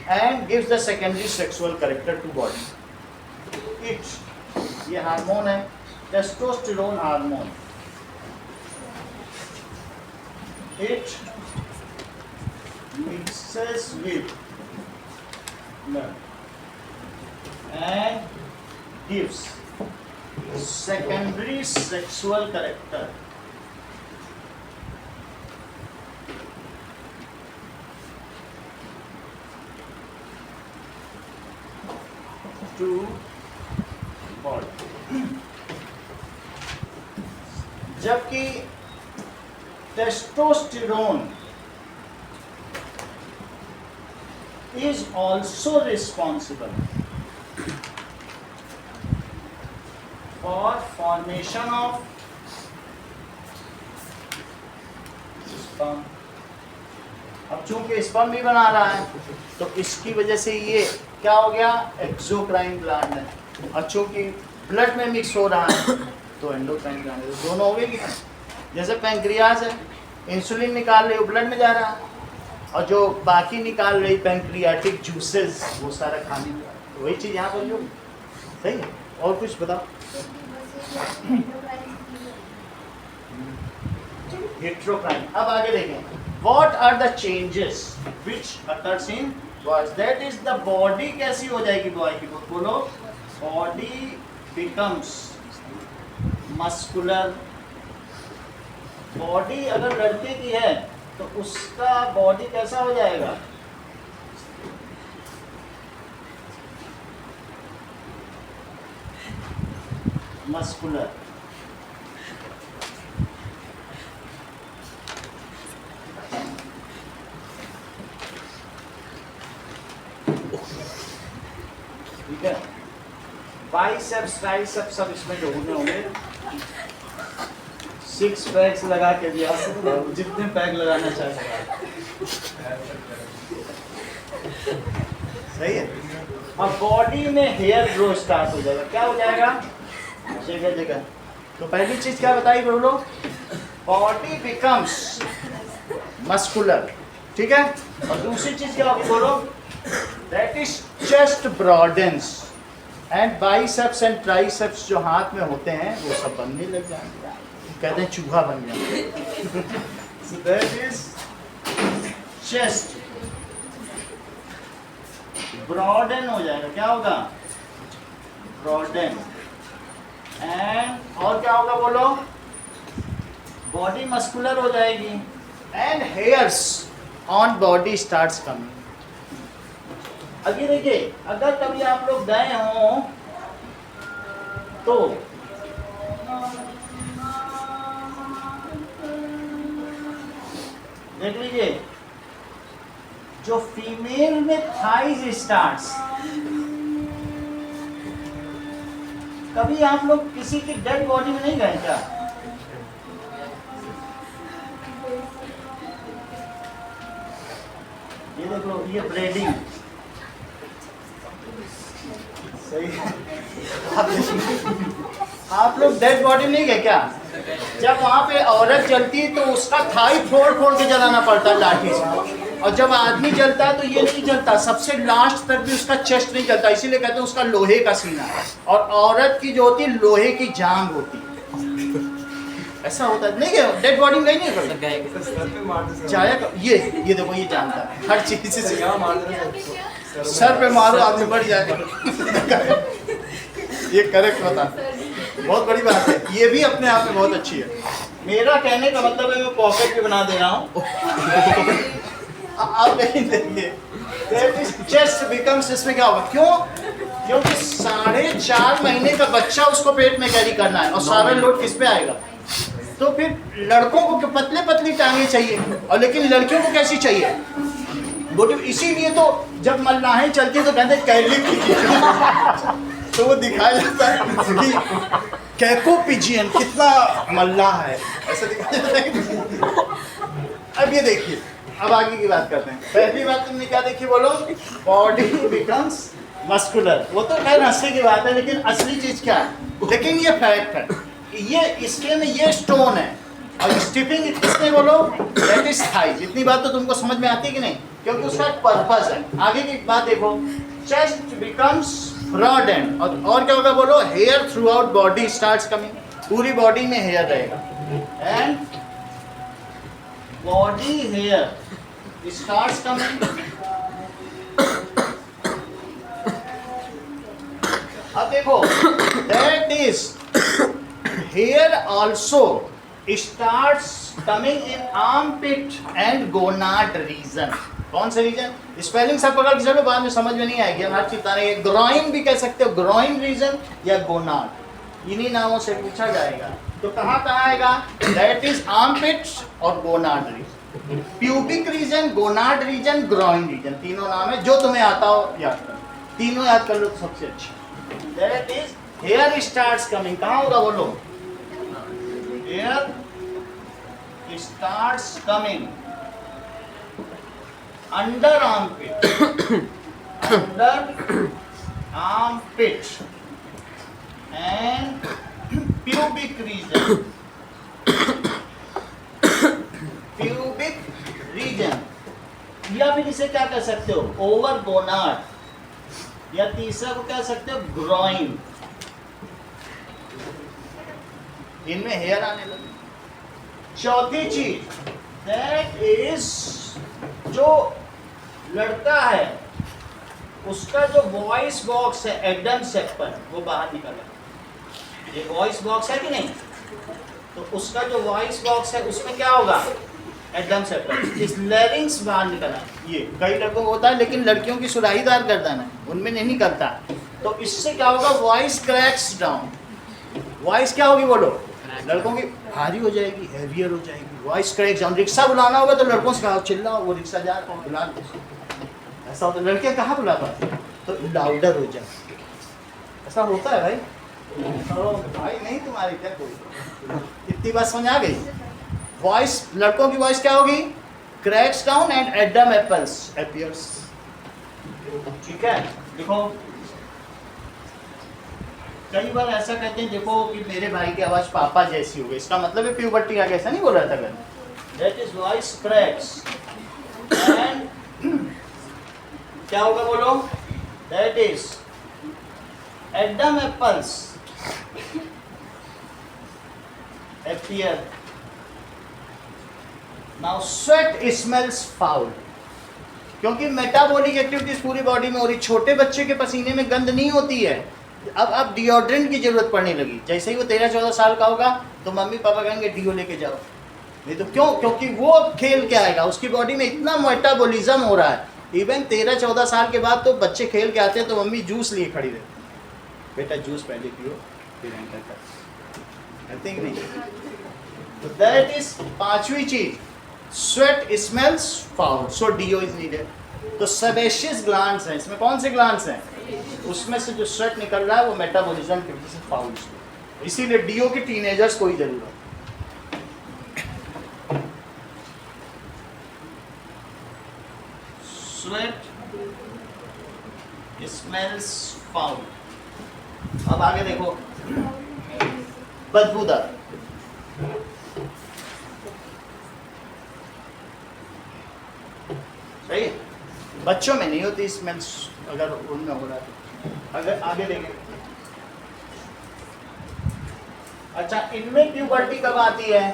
and gives the secondary sexual character to body. It, ये हार्मोन है testosterone hormone. It mixes with blood and gives secondary sexual character to body। जबकि testosterone is also responsible for formation of sperm। अब चूंकि sperm भी बना रहा है तो इसकी वजह से ये क्या हो गया, एक्सोक्राइन ग्लैंड है। और चूंकि ब्लड में मिक्स हो रहा है तो एंडोक्राइन ग्लैंड है। दोनों हो गए कि नहीं? जैसे पैंक्रियाज है, इंसुलिन निकाल रहे हो, ब्लड में जा रहा है, और जो बाकी निकाल रही पैंक्रियाटिक जूसेस वो सारा खाने में, तो वही चीज़ यहाँ पर जो सही है। और कुछ बताओ। हिट्रोक्राइन। अब आगे देखें, what are the changes which occurs in boys, that is the body कैसी हो जाएगी बॉय की, बोलो, बॉडी बिकम्स मस्कुलर। बॉडी अगर लड़के की है तो उसका बॉडी कैसा हो जाएगा, मस्कुलर। ठीक है, बाइसेप्स ट्राइसेप्स सब इसमें जोड़ने होंगे। 6 पैक्स लगा के भी आप जितने पैक लगाना चाहते हैं, सही है। और बॉडी में हेयर ग्रो स्टार्ट हो जाएगा, क्या हो जाएगा, जगह जगह। तो पहली चीज क्या बताई बोलो, बॉडी बिकम्स मस्कुलर, ठीक है। और दूसरी चीज क्या होगी बोलो, that is chest broadens and biceps and triceps जो हाथ में होते हैं वो सब बनने लग जाएंगे, कहते हैं चूहा बन गया। So that is chest broaden हो जाएगा, क्या होगा, broaden। एंड और क्या होगा बोलो, बॉडी मस्कुलर हो जाएगी and hairs on body starts coming. अभी देखिए, अगर कभी आप लोग गए हो तो देख लीजिए, जो फीमेल में थाइज स्टार्ट्स, कभी आप लोग किसी की डेड बॉडी में नहीं गए क्या? ये देखो, ये ब्रेडिंग, सही है। आप लोग डेड बॉडी में नहीं गए क्या? जब वहाँ पे औरत जलती तो उसका थाई फोड़ फोड़ के जलाना पड़ता लाठी से, और जब आदमी जलता है तो ये नहीं जलता, सबसे लास्ट तक भी उसका चेस्ट नहीं जलता, इसीलिए कहते हैं उसका लोहे का सीना। और औरत की जो होती है लोहे की जांघ होती, ऐसा होता है। नहीं गए डेड बॉडी में, गई नहीं चाहे ये देखो, ये जानता है हर चीज से। सर पे मारो आदमी बढ़ जाएगा। ये करेक्ट बता, बहुत बड़ी बात है, ये भी अपने आप में बहुत अच्छी है। मेरा कहने का मतलब है मैं पॉकेट भी बना दे रहा हूँ। आप नहीं देखिए, चेस्ट बिकम्स, इसमें क्या होगा, क्यों? क्योंकि 4.5 महीने का बच्चा उसको पेट में कैरी करना है और सारा लोड किस पे आएगा। तो फिर लड़कों को पतले पतली टांगे चाहिए और लेकिन लड़कियों को कैसी चाहिए, बोले। इसीलिए तो जब मल्लाहें चलती है तो कहते हैं कैली पिजियन तो वो दिखाया जाता है कि कैको पिजियन कितना मल्लाह है, ऐसा दिखाया जाता है। अब ये देखिए, अब आगे की बात करते हैं। पहली बात तुमने क्या देखी बोलो, बॉडी बिकम्स मस्कुलर। वो तो खैर हंसने की बात है, लेकिन असली चीज क्या है, लेकिन ये फैक्ट है, ये इसके में ये स्टोन है और स्टिपिंग किसने बोलो, दैट इज थाइज। इतनी बात तो तुमको समझ में आती है कि नहीं, क्योंकि उसका एक पर्पस है। आगे की बात देखो, चेस्ट बिकम्स ब्रॉड एंड, और क्या होगा बोलो, hair throughout body starts coming, पूरी बॉडी में हेयर रहेगा and body hair starts coming. अब देखो, that is hair also starts coming in armpit and gonad region. कौन सा रीजन, स्पेलिंग सब पकड़ के चलो, बाद में समझ में नहीं आएगी, हम हर चीज बता रहे हैं। ग्रोइन भी कह सकते हो, ग्रोइन रीजन या गोनाड, इन्हीं नामों से पूछा जाएगा। तो कहाँ कहाँ आएगा, दैट इज आर्मपिट और gonad region, pubic region, gonad region, groin region, तीनों नाम है। जो तुम्हें आता हो याद करो, तीनों याद कर लो तो सबसे अच्छी। That is hair starts coming, कहाँ होगा बोलो, hair starts coming under armpit, under armpit and pubic region, pubic region, या फिर इसे क्या कह सकते हो, ओवर गोनाड, या तीसरा को कह सकते हो ग्रोइन। इनमें हेयर आने लगे। चौथी चीज, दैट इज जो लड़का है उसका जो वॉइस बॉक्स है एडम सेप्पल, वो बाहर निकला। ये वॉइस बॉक्स है कि नहीं, तो उसका जो वॉइस बॉक्स है उसमें क्या होगा, एडम सेप्पल, इस लैरिंग्स बाहर निकला। ये कई लड़कों को होता है, लेकिन लड़कियों की सुराहीदार गर्दन है, उनमें नहीं निकलता। तो इससे क्या होगा, वॉइस क्रैक्स डाउन। वॉइस क्या होगी बोलो, लड़कों की भारी हो जाएगी, हेवियर हो जाएगी, वॉइस क्रैक्स डाउन। रिक्शा बुलाना होगा तो लड़कों से कहा चिल्लाओ, वो रिक्शा जा रहा है बुला दो, ऐसा होता है। लड़कियां कहाँ बुला पाती, तो लाउडर हो जाए, ऐसा होता है भाई। भाई नहीं तुम्हारी क्या कोई, इतनी बात समझ आ गई। वॉइस, लड़कों की वॉइस क्या होगी, cracks down and Adam apples appears. ठीक है, देखो कई बार ऐसा कहते हैं, देखो कि मेरे भाई की आवाज पापा जैसी हो गई, इसका मतलब है प्यूबर्टी आ गया, ऐसा नहीं बोल रहा था। That is voice cracks and क्या होगा बोलो, that is Adam apples appear. Now sweat smells foul, क्योंकि मेटाबॉलिक एक्टिविटीज पूरी बॉडी में हो रही। छोटे बच्चे के पसीने में गंद नहीं होती है, अब डिओड्रेंट की जरूरत पड़ने लगी। जैसे ही वो 13-14 साल का होगा तो मम्मी पापा कहेंगे डिओ लेके जाओ, नहीं तो क्यों, क्योंकि वो अब खेल के आएगा, उसकी बॉडी में इतना मेटाबॉलिज्म हो रहा है। इवन 13-14 साल के बाद तो बच्चे खेल के आते हैं तो मम्मी जूस लिए खड़ी रहती, बेटा जूस पहले पियो फिर एंटर करते हैं, नहीं। तो दैट इज पांचवी चीज, sweat smells foul, so deo is needed. तो सेबेशियस ग्लैंड्स हैं, इसमें कौन से ग्लैंड्स हैं, उसमें से जो स्वेट निकल रहा है वो मेटाबॉलिज्म की वजह से फाउल, इसीलिए डीओ की टीनेजर्स को ही जरूरत। Sweat smells foul. अब आगे देखो, बदबूदार। सही है, बच्चों में नहीं होती स्मेल्स, अगर उनमें हो रहा है तो। अगर आगे देखें, अच्छा इनमें प्यूबर्टी कब आती है,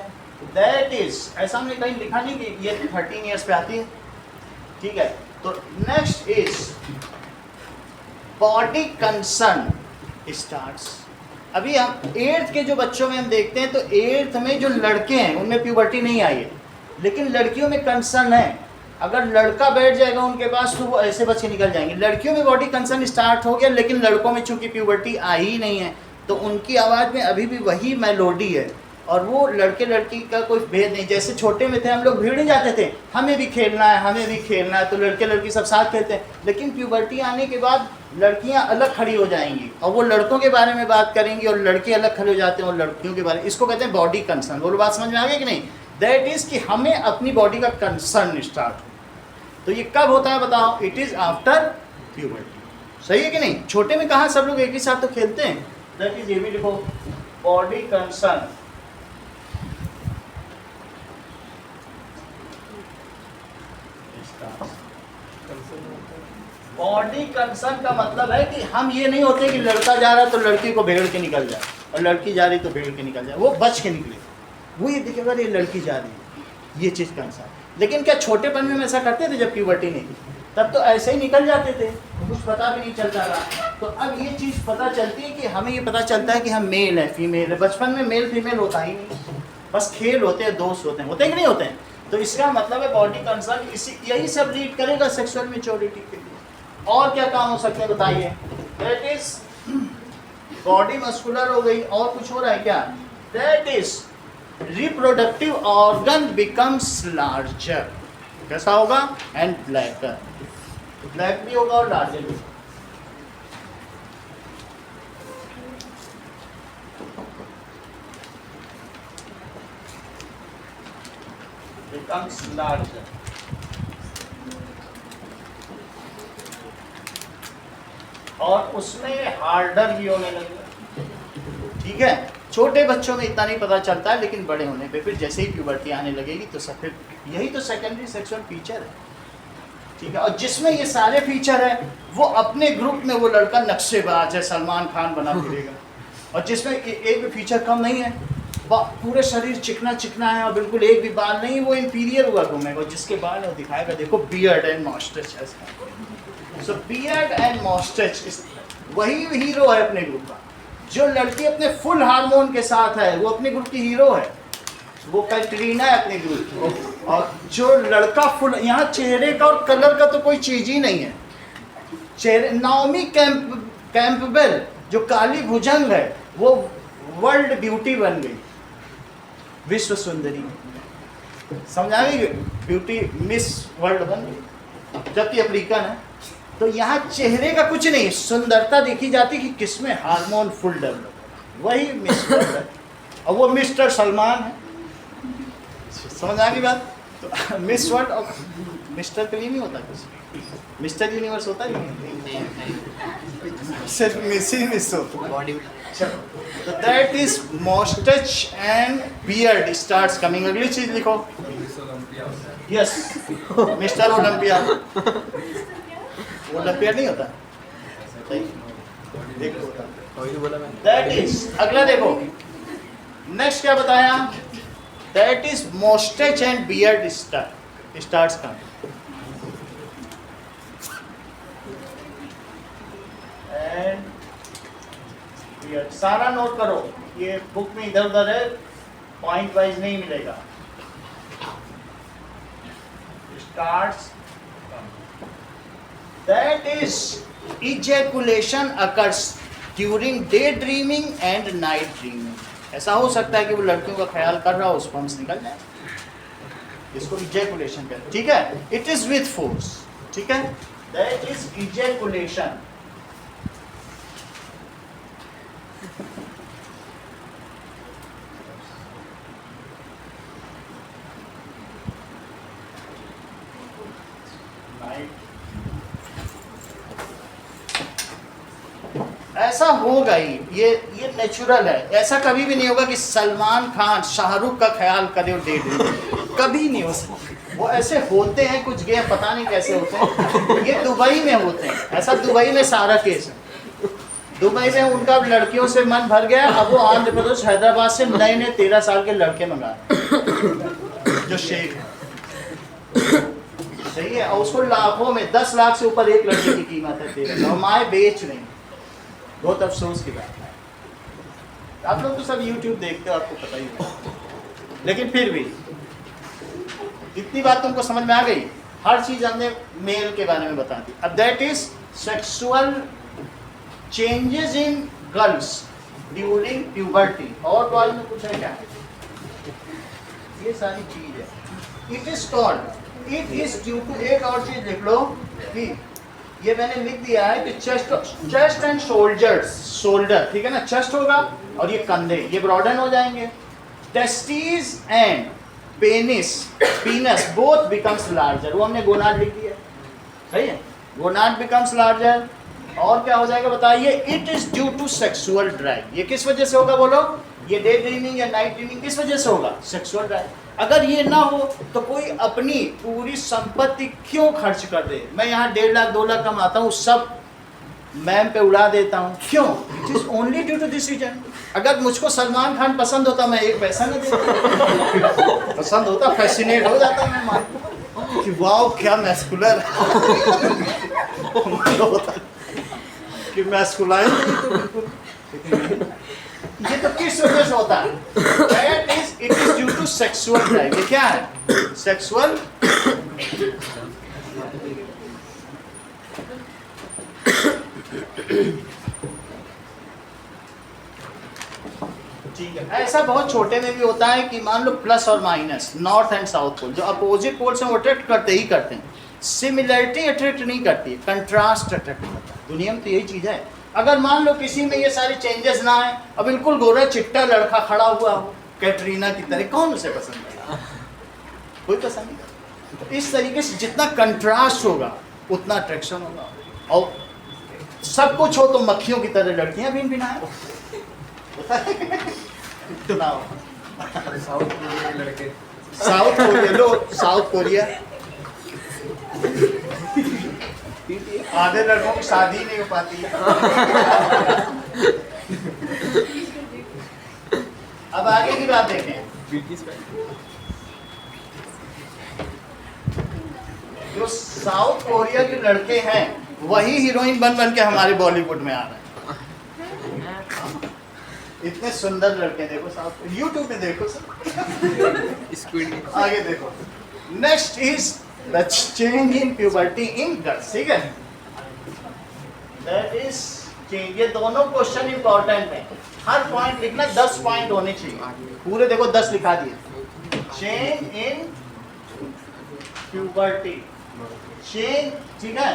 दैट इज, ऐसा हमने कहीं लिखा नहीं कि ये 13 ईयर्स पे आती है, ठीक है। तो next is body concern starts. अभी हम 8th के जो बच्चों में हम देखते हैं तो 8th में जो लड़के हैं उनमें प्यूबर्टी नहीं आई है, लेकिन लड़कियों में कंसर्न है। अगर लड़का बैठ जाएगा उनके पास तो वो ऐसे बच्चे निकल जाएंगे। लड़कियों में बॉडी कंसर्न स्टार्ट हो गया, लेकिन लड़कों में चूंकि प्यूबर्टी आई ही नहीं है तो उनकी आवाज़ में अभी भी वही मेलोडी है, और वो लड़के लड़की का कोई भेद नहीं। जैसे छोटे में थे हम लोग भीड़ जाते थे, हमें भी खेलना है हमें भी खेलना है, तो लड़के लड़की सब साथ खेलते हैं। लेकिन प्यूबर्टी आने के बाद लड़कियां अलग खड़ी हो जाएंगी और वो लड़कों के बारे में बात करेंगी, और लड़के अलग खड़े हो जाते हैं और लड़कियों के बारे में। इसको कहते हैं बॉडी कंसर्न। बोलो बात समझ में आ गई कि नहीं? दैट इज़ कि हमें अपनी बॉडी का कंसर्न स्टार्ट हो। तो ये कब होता है बताओ? It is after puberty. सही है कि नहीं? छोटे में कहाँ सब लोग एक ही साथ तो खेलते हैं। दैट इज, ये भी लिखो, बॉडी कंसर्न। बॉडी कंसर्न का मतलब है कि हम ये नहीं होते कि लड़का जा रहा है तो लड़की को भेड़ के निकल जाए, और लड़की जा रही तो भेड़ के निकल जाए, वो बच के निकले। वो ये देखे अगर ये लड़की जा रही है, ये चीज़ कंसर्न। लेकिन क्या छोटेपन में हम ऐसा करते थे जब प्यूबर्टी नहीं थी? तब तो ऐसे ही निकल जाते थे, कुछ पता भी नहीं चलता रहा। तो अब ये चीज़ पता चलती है कि हमें ये पता चलता है कि हम मेल है फीमेल है। बचपन में मेल फीमेल होता ही नहीं, बस खेल होते हैं, दोस्त होते हैं कि नहीं होते हैं? तो इसका मतलब है बॉडी कंसर्न इसी यही सब लीड करेगा सेक्सुअल मैच्योरिटी के लिए। और क्या काम हो सकते हैं बताइए? दैट इज बॉडी मस्कुलर हो गई, और कुछ हो रहा है क्या? That is reproductive organ becomes larger. कैसा होगा? And blacker. ब्लैक भी होगा और लार्जर भी। Becomes larger. और उसमें हार्डर भी होने लगेगा। ठीक है, छोटे बच्चों में इतना नहीं पता चलता है, लेकिन बड़े होने पे फिर जैसे ही प्यूबर्टी आने लगेगी तो सब फिर यही तो सेकेंडरी सेक्सुअल फीचर है। ठीक है, और जिसमें ये सारे फीचर है वो अपने ग्रुप में वो लड़का नक्शेबाज है, सलमान खान बना फिरेगा। और जिसमें एक भी फीचर कम नहीं है, पूरे शरीर चिकना चिकना है और बिल्कुल एक भी बाल नहीं, वो इंफीरियर हुआ घूमेगा। जिसके बाल है वो दिखाएगा देखो बियर्ड एंड मॉस्टेच है। सो बियर्ड एंड मॉस्टेच वही हीरो है अपने ग्रुप का। जो लड़की अपने फुल हार्मोन के साथ है वो अपने ग्रुप की हीरो है, वो कैटरीना है अपने ग्रुप की। और जो लड़का फुल, यहाँ चेहरे का और कलर का तो कोई चीज ही नहीं है। चेहरे, नाओमी कैंपबेल जो काली भुजंग है वो वर्ल्ड ब्यूटी बन गई, विश्व सुंदरी। समझा गई? ब्यूटी मिस वर्ल्ड बन गई, जबकि अफ्रीकन है। तो यहाँ चेहरे का कुछ नहीं, सुंदरता देखी जाती कि किसमें हार्मोन फुल डेवलप, वही मिस वर्ल्ड है। और वो मिस्टर सलमान है। समझ आ गई बात? तो मिस वर्ल्ड और मिस्टर के लिए नहीं होता कुछ, मिस्टर यूनिवर्स होता है सिर्फ मिस ही मिस होता। तो that is moustache and beard starts coming. अगली चीज लिखो, यस, मिस्टर ओलंपिया। ओलंपिया नहीं होता, देखो दैट इज। अगला देखो, नेक्स्ट क्या बताया? That is moustache and beard starts coming. सारा नोट करो, ये बुक में इधर उधर है, पॉइंट वाइज नहीं मिलेगा। Starts, that is ejaculation occurs during day dreaming and night dreaming. ऐसा हो सकता है कि वो लड़कियों का ख्याल कर रहा हो, स्पर्म्स निकल जाए, इसको इजैकुलेशन कहते हैं। ठीक है, इट इज विथ फोर्स। ठीक है, दैट इज इजैकुलेशन। ऐसा होगा ही, ये नेचुरल है। ऐसा कभी भी नहीं होगा कि सलमान खान शाहरुख का ख्याल करे और दे दे, कभी नहीं हो सकता। वो ऐसे होते हैं कुछ गेम, पता नहीं कैसे होते हैं। ये दुबई में होते हैं, ऐसा दुबई में सारा केस है। दुबई में उनका लड़कियों से मन भर गया, अब वो आंध्र प्रदेश हैदराबाद से नए नए 13 साल के लड़के मंगा रहे जो शेख है। सही है, और उसको लाखों में 10 लाख से ऊपर एक लड़के की कीमत है 13 और माए बेच रही। बहुत अफसोस की बात है। आप लोग तो सब YouTube देखते हो, आपको पता ही है। लेकिन फिर भी इतनी बात तुमको समझ में आ गई, हर चीज हमने मेल के बारे में बता दी। अब that is sexual changes in girls during puberty. और बाल में कुछ है क्या? ये सारी चीज है। It is called, it is due to, एक और चीज लिख लो कि ये मैंने लिख दिया है कि चेस्ट एंड शोल्डर, ठीक है ना, चेस्ट होगा और ये कंधे ये ब्रॉडन हो जाएंगे। Testes and penis both becomes larger, वो हमने गोनाड लिख दिया, सही है, गोनाड बिकम्स लार्जर। और क्या हो जाएगा बताइए? It is due to sexual drive. ये किस वजह से होगा बोलो? ये डे ड्रीमिंग या नाइट ड्रीमिंग किस वजह से होगा? Sexual drive. अगर ये ना हो तो कोई अपनी पूरी संपत्ति क्यों खर्च कर दे? मैं यहाँ 1.5 लाख 2 लाख कमाता हूँ, सब मैम पे उड़ा देता हूँ, क्यों? It is only due to this reason. अगर मुझको सलमान खान पसंद होता, मैं 1 पैसा नहीं देता। पसंद होता, फैसिनेट हो जाता मैं मान कि वाओ क्या मैस्कुलर होता कि मैस्कुलाइन। ये तो किस वजह से होता है? It is due to sexual drive. ये क्या है? सेक्सुअल ठीक है। ऐसा बहुत छोटे में भी होता है कि मान लो प्लस और minus, north and south pole, जो अपोजिट पोल से वो अट्रैक्ट करते ही करते हैं। सिमिलरिटी अट्रैक्ट नहीं करती, कंट्रास्ट अट्रैक्ट करता है। दुनिया में तो यही चीज़ है। अगर मान लो किसी में ये सारे चेंजेस ना आए, अब बिल्कुल गोरा चिट्टा लड़का खड़ा हुआ हो कैटरीना की तरह, कौन उसे पसंद करेगा? कोई पसंद नहीं। तो इस तरीके से जितना कंट्रास्ट होगा उतना अट्रैक्शन होगा। और सब कुछ हो तो मक्खियों की तरह लड़कियां भिन भिनाएं। साउथ कोरिया के लड़के, साउथ कोरिया, लो साउथ कोरिया, आधे लड़कों की शादी नहीं हो पाती है। अब आगे की बात देखें। जो साउथ कोरिया के लड़के हैं वही हीरोइन बन बन के हमारे बॉलीवुड में आ रहे हैं। इतने सुंदर लड़के देखो साउथ, यूट्यूब में देखो सब। आगे देखो। Next is the change in puberty in girls, ठीक है। That is change. ये दोनों क्वेश्चन इंपॉर्टेंट है, हर पॉइंट लिखना 10 पॉइंट होने चाहिए पूरे। देखो 10 लिखा दिए। चेंज इन प्यूबर्टी, चेंज, ठीक है,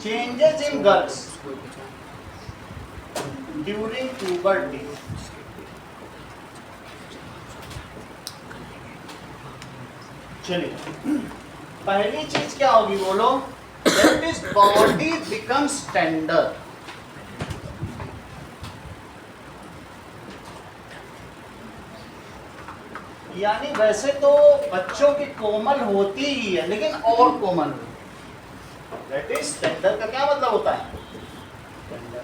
changes in girls during puberty. चलिए, पहली चीज क्या होगी बोलो? That is body becomes tender. यानी वैसे तो बच्चों की कोमल होती ही है, लेकिन और कोमल। दैट इज टेंडर का क्या मतलब होता है? टेंडर।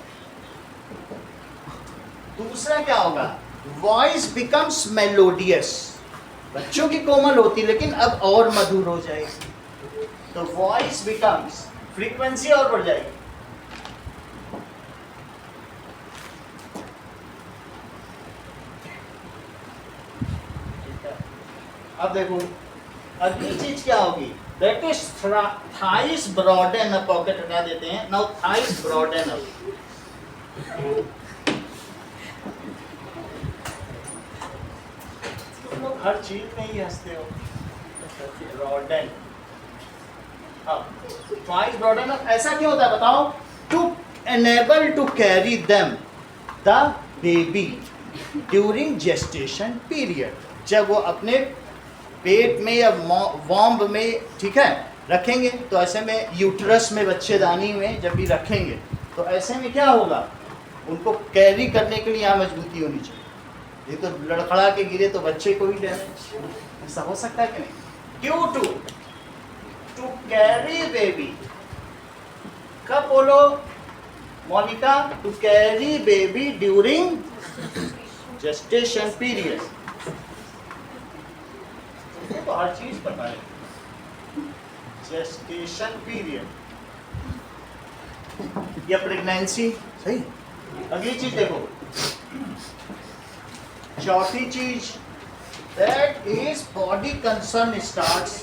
दूसरा क्या होगा? Voice becomes melodious. बच्चों की कोमल होती लेकिन अब और मधुर हो जाएगी, तो वॉइस बिकम्स, फ्रीक्वेंसी और बढ़ जाएगी। अब देखो अगली चीज क्या होगी? That is thighs broaden up. Pocket हटा देते हैं। Now thighs broaden up. तुम लोग हर चीज में ही हंसते हो। Broaden up, thighs broaden up. ऐसा क्यों होता है बताओ? To enable to carry them the baby during gestation period. जब वो अपने पेट में या वॉम्ब में, ठीक है, रखेंगे, तो ऐसे में यूट्रस में, बच्चेदानी में जब भी रखेंगे तो ऐसे में क्या होगा? उनको कैरी करने के लिए यहाँ मजबूती होनी चाहिए। ये तो लड़खड़ा के गिरे तो बच्चे को ही डैमेज, ऐसा हो सकता है कि नहीं? Due to carry baby. कब बोलो Monika? To carry baby during gestation period. तो हर चीज पता है। जेस्टेशन पीरियड या प्रेगनेंसी, सही। अगली चीज देखो, चौथी चीज, that is body concern starts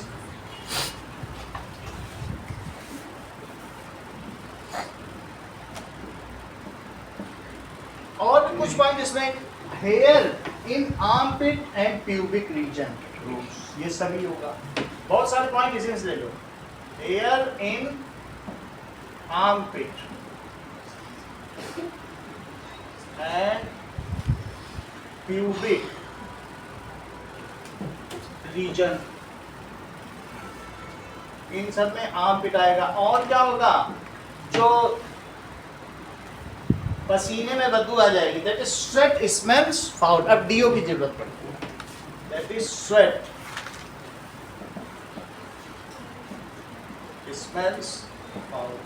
कुछ पॉइंट इसमें, hair in armpit and pubic reason, ये सभी होगा। बहुत सारे पॉइंट इसी में से ले लो, hair in armpit and pubic region, इन सब में आर्मपिट आएगा। और क्या होगा, जो पसीने में बदबू आ जाएगी, that is sweat smells foul. अब डीओ की जरूरत पड़ती है, that is sweat smells foul.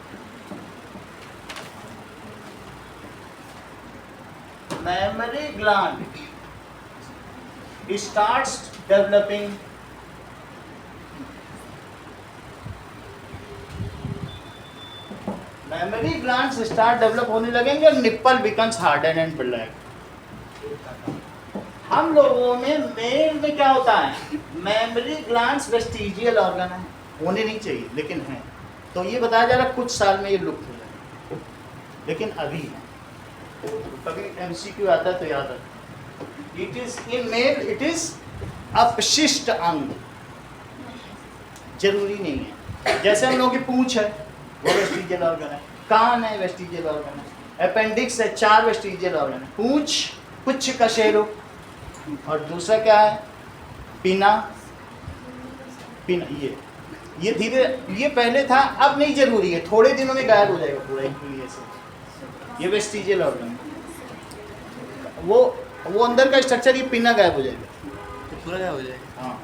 Memory gland starts developing mammary glands start develop होने लगेंगे और nipple becomes harden and black. हम लोगों में मेल में क्या होता है, मेमोरी ग्लैंड्स वेस्टिजियल ऑर्गन है, होने नहीं चाहिए लेकिन हैं। तो ये बताया जा रहा है कुछ साल में ये लुप्त हो जाएंगे, लेकिन अभी है। कभी एमसीक्यू आता है तो याद रखना, it is in male it is अपशिष्ट अंग, जरूरी नहीं है। जैसे हम लोगों की पूंछ है वो वेस्टिजियल ऑर्गन है, कान है वेस्टिजियल ऑर्गन है, अपेंडिक्स है, 4 वेस्टिजियल ऑर्गन है, पूंछ, पुच्छ कशेरो, और दूसरा क्या है, पिना। पिना ये धीरे, ये पहले था अब नहीं जरूरी है, थोड़े दिनों में गायब हो जाएगा पूरा ये से। ये वेस्टिजियल ऑर्गन, वो अंदर का स्ट्रक्चर, ये पिना गायब हो जाएगा, तो पूरा क्या हो जाएगा। हाँ,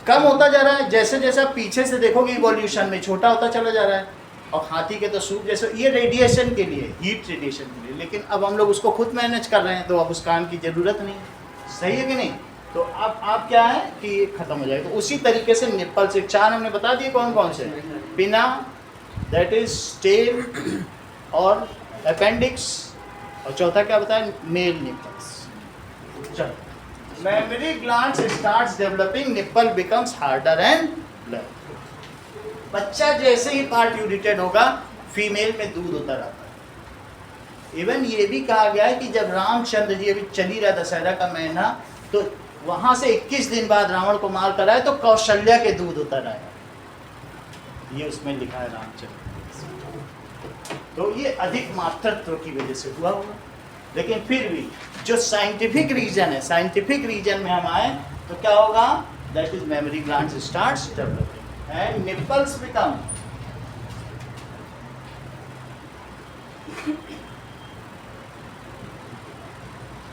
कम होता जा रहा है जैसे जैसे आप पीछे से देखोगे इवोल्यूशन में, छोटा होता चला जा रहा है। और हाथी के तो सूप जैसे, ये रेडिएशन के लिए, हीट रेडिएशन के लिए, लेकिन अब हम लोग उसको खुद मैनेज कर रहे हैं तो अब उस काम की ज़रूरत नहीं, सही है कि नहीं। तो अब आप क्या है कि ये खत्म हो जाएगा। तो उसी तरीके से निप्पल से 4 हमने बता दिए कौन कौन से, पिना दैट इज टेल और अपेंडिक्स, और चौथा क्या बताया, मेल निप्पल्स। चलो, mammary glands starts developing, nipple becomes harder and black. बच्चा जैसे ही पार्ट यूरिटेड होगा, फीमेल में दूध होता रहता है। इवन ये भी कहा गया है कि जब रामचंद्र जी अभी चली रहा दशहरा का महीना, तो वहां से 21 दिन बाद रावण को मार कर आए तो कौशल्या के दूध होता रहा, ये उसमें लिखा है रामचंद्र। तो ये अधिक मातृत्व की वजह से हुआ होगा, लेकिन फिर भी जो साइंटिफिक रीजन है, साइंटिफिक रीजन में हम आए तो क्या होगा, that is mammary glands starts developing and nipples become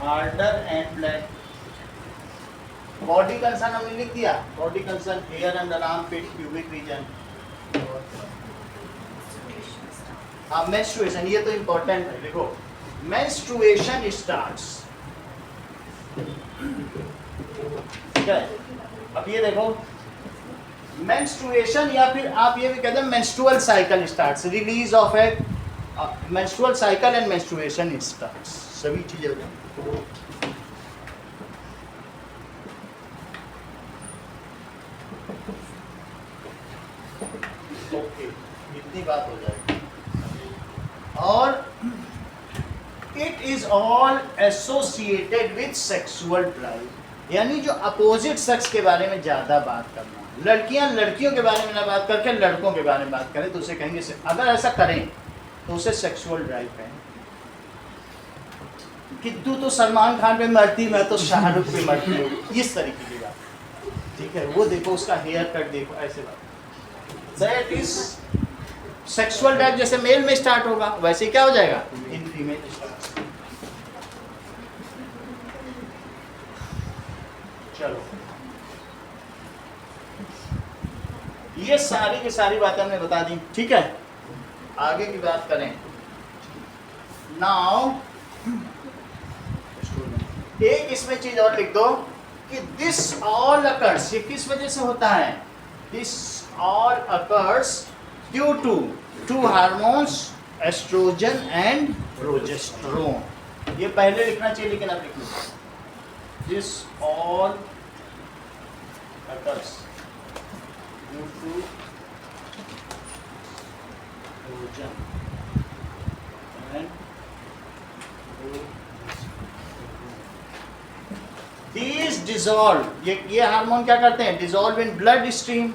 harder and black. Body concern हमने लिख दिया, body concern hair under armpit, pubic region। हाँ, menstruation, ये तो important है। देखो, menstruation starts, ठीक है। अब ये देखो, मेंस्ट्रुएशन, या फिर आप ये भी कहते हैं menstrual cycle starts, release of A menstrual cycle and menstruation starts, सभी चीजें हो जाएंगी। ओके, इतनी बात हो जाएगी। और it is all associated with sexual drive, यानी जो अपोजिट सेक्स के बारे में ज्यादा बात करना, लड़कियां लड़कियों के बारे में ना बात करके लड़कों के बारे में बात करें तो उसे कहेंगे, अगर ऐसा करें तो उसे सेक्सुअल ड्राइव कहेंगे। कि तू तो सलमान खान पे मरती, मैं तो शाहरुख पे मरती हूँ, इस तरीके की बात, ठीक है। वो देखो उसका हेयर कट देखो, ऐसे बात, दैट इज सेक्सुअल ड्राइव। जैसे मेल में स्टार्ट होगा वैसे क्या हो जाएगा इन फीमेल स्टार्ट। चलो, ये सारी की सारी बातें हमने बता दी, ठीक है। आगे की बात करें, नाउ एक इसमें चीज और लिख दो कि दिस ऑल अकर्स, ये किस वजह से होता है, this all occurs due to 2 hormones, estrogen and progesterone. ये पहले लिखना चाहिए लेकिन अब लिख लो, this all occurs due to estrogen and progesterone। Dissolve, ये हार्मोन क्या करते हैं, dissolve in bloodstream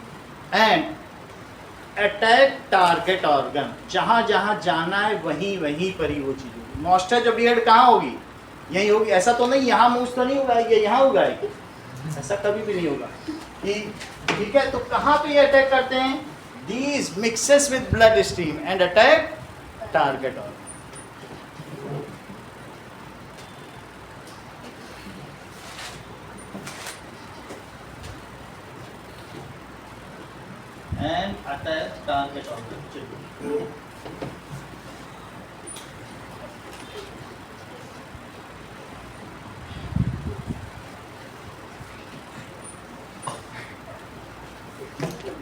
and attack target organ, जहां जहां जाना है वहीं वहीं पर ही वो चीज होगी। मॉइस्चर जो बियर्ड कहाँ होगी, यही होगी। ऐसा तो नहीं यहाँ मूछ तो नहीं उगाएगी, यहाँ उगाएगी, ऐसा कभी भी नहीं होगा। ठीक है, तो कहाँ पे ये अटैक करते हैं, these mixes with blood stream and attack target organ. and attack target organ.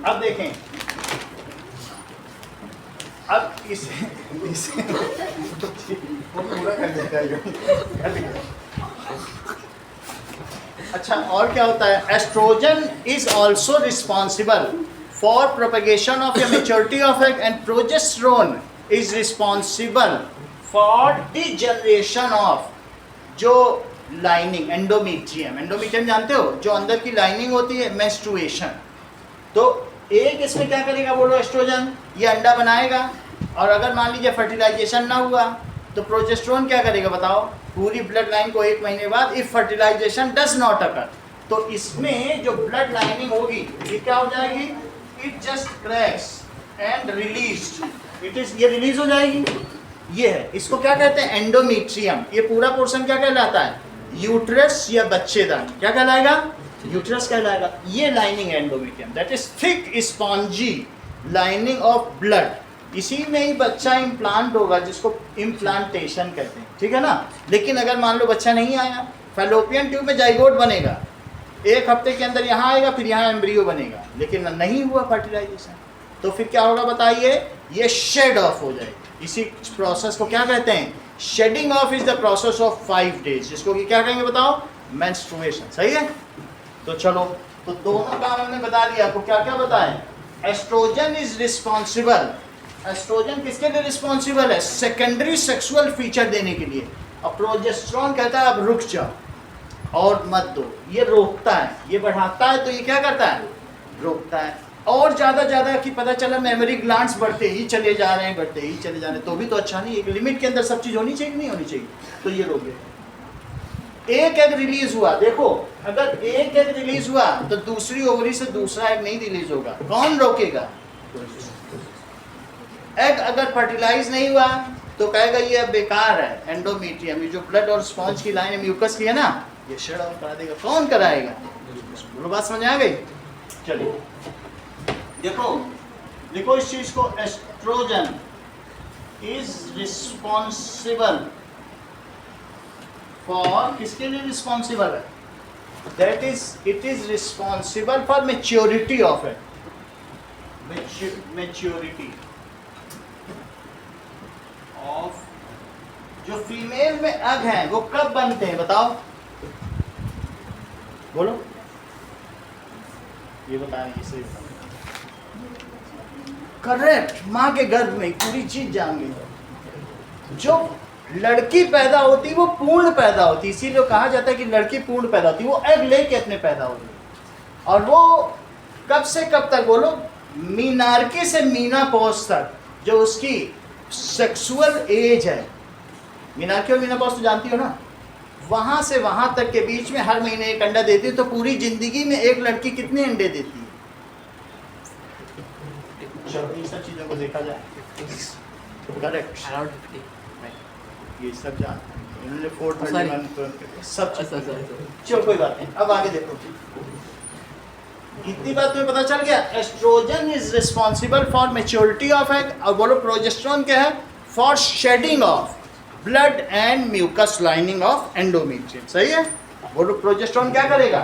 अब देखें, अब इसे वो पूरा कर देता है। अच्छा, और क्या होता है, estrogen is also responsible for propagation of a maturity of egg and progesterone is responsible for degeneration of जो लाइनिंग एंडोमीट्रियम जानते हो, जो अंदर की लाइनिंग होती है, मेंस्ट्रुएशन। तो एक इसमें क्या करेगा बोलो, एस्ट्रोजन, ये अंडा बनाएगा, और अगर मान लीजिए फर्टिलाइजेशन ना हुआ तो प्रोजेस्टेरोन क्या करेगा बताओ, पूरी ब्लड लाइन को 1 महीने बाद, if fertilization does not occur, तो इसमें जो ब्लड लाइनिंग होगी ये क्या हो जाएगी, it just cracks and released, ये रिलीज हो जाएगी। ये है, इसको क्या कहते हैं, एंडोमीट्रियम। ये पूरा पोर्शन क्या कहलाता है, यूट्रस या बच्चेदानी, क्या कहलाएगा, यूट्रस कहलाएगा। ये lining endometrium, that is thick spongy lining of blood. इसी में ही बच्चा इम्प्लांट होगा, जिसको इम्प्लांटेशन कहते हैं, ठीक है ना। लेकिन अगर मान लो बच्चा नहीं आया, फैलोपियन ट्यूब में जाइगोट बनेगा, 1 हफ्ते के अंदर यहाँ आएगा, फिर यहाँ एम्ब्रियो बनेगा, लेकिन नहीं हुआ फर्टिलाइजेशन, तो फिर क्या होगा बताइए, ये शेड ऑफ हो जाएगी। इसी प्रोसेस को क्या कहते हैं, shedding of is the process of 5 days, जिसको कि क्या कहेंगे बताओ, मेंस्ट्रुएशन। सही है, तो चलो, तो दोनों काम हमने बता दिया। आपको क्या क्या बताएं, एस्ट्रोजन इज रिस्पॉन्सिबल, एस्ट्रोजन किसके लिए रिस्पॉन्सिबल है, सेकेंडरी सेक्सुअल फीचर देने के लिए, और प्रोजेस्टेरोन कहता है अब रुक जाओ और मत दो, ये रोकता है, ये बढ़ाता है, तो ये क्या करता है, रोकता है। और ज़्यादा कि पता चला मेमोरी ग्लैंड्स बढ़ते ही चले जा रहे हैं, बढ़ते ही चले जा रहे हैं, तो भी तो अच्छा नहीं, एक लिमिट के अंदर सब चीज़ होनी चाहिए, नहीं होनी चाहिए, तो ये रोक गया। एक एग रिलीज हुआ, देखो अगर एक एग रिलीज हुआ तो दूसरी ओवरी से दूसरा एग नहीं रिलीज होगा, कौन रोकेगा, एग अगर फर्टिलाइज नहीं हुआ तो कहेगा ये अब बेकार है, एंडोमीट्रियम, ये जो ब्लड और स्पॉन्ज की लाइन है, म्यूकस की है ना, ये शेड ऑफ करा देगा, कौन कराएगा, बोलो बात समझ आ गई। चलिए देखो इस चीज को, एस्ट्रोजन इज रिस्पॉन्सिबल फॉर, किसके लिए रिस्पॉन्सिबल है, that is it is responsible for maturity of it, maturity of, जो फीमेल में एग हैं वो कब बनते हैं बताओ, बोलो, ये बता रहे हैं, करेक्ट, माँ के गर्भ में, पूरी चीज जान गई। जो लड़की पैदा होती वो पूर्ण पैदा होती, इसीलिए कहा जाता है कि लड़की पूर्ण पैदा होती, वो एग लेके अपने पैदा होती, और वो कब से कब तक बोलो, मीनार्की से मीनापोज तक, जो उसकी सेक्सुअल एज है, मीनार्की और मीनापोज तो जानती हो ना, वहां से वहां तक के बीच में हर महीने एक अंडा देती है, तो पूरी जिंदगी में एक लड़की कितने अंडे देती है। चलो इन सब चीजों को देखा जाए, करेक्ट, ये सब जानते हैं, इन्होंने 431 सब चलो कोई बात नहीं। अब आगे देखो, इतनी बात तुम्हें पता चल गया, estrogen is responsible for maturity of egg, और बोलो प्रोजेस्टेरोन क्या है, for shedding of blood and mucus lining of endometrium. सही है, बोलो प्रोजेस्टेरोन क्या करेगा,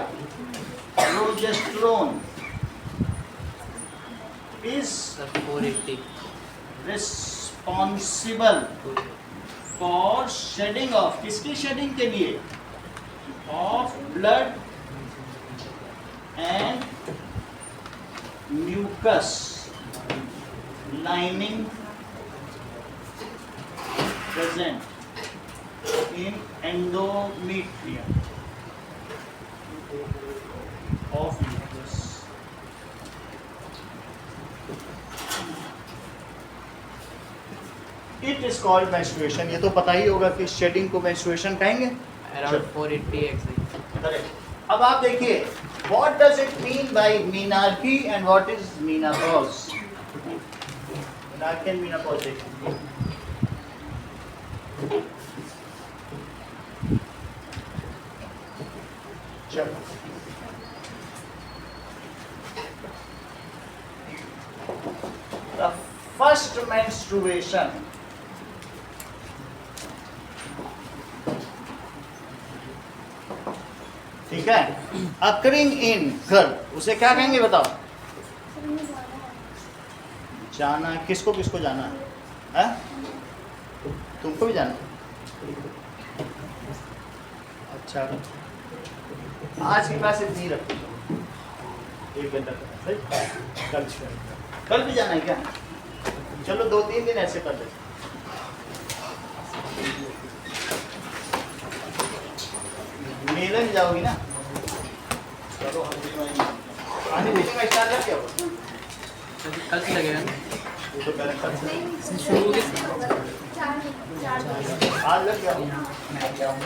progesterone is responsible for shedding of, किसकी शेडिंग के लिए, of blood and mucus lining present in endometrium, is called menstruation. ये तो पता ही होगा कि shedding को menstruation कहेंगे. Around 480 eggs. Correct. अब आप देखिए, what does it mean by menarche and what is menopause? Menarche and menopause देखिए. चलो. The first menstruation. ठीक है, occurring in गर्ल, उसे क्या कहेंगे बताओ? सर मुझे जाना है। जाना, किसको किसको जाना है? तुमको भी जाना है? अच्छा, आज की क्लास इतनी ही रखो, 1 घंटा तक, कल भी जाना है क्या? चलो 2-3 दिन ऐसे कर लेते. मेले में जाओगी ना? चलो हम भी वहीं पानी पीने का स्टार्ट कर दिया? कल से लगेगा ना? वो तो पहले कल से. नहीं, शुरू के 4 आज लग गया. मैं क्या हूँ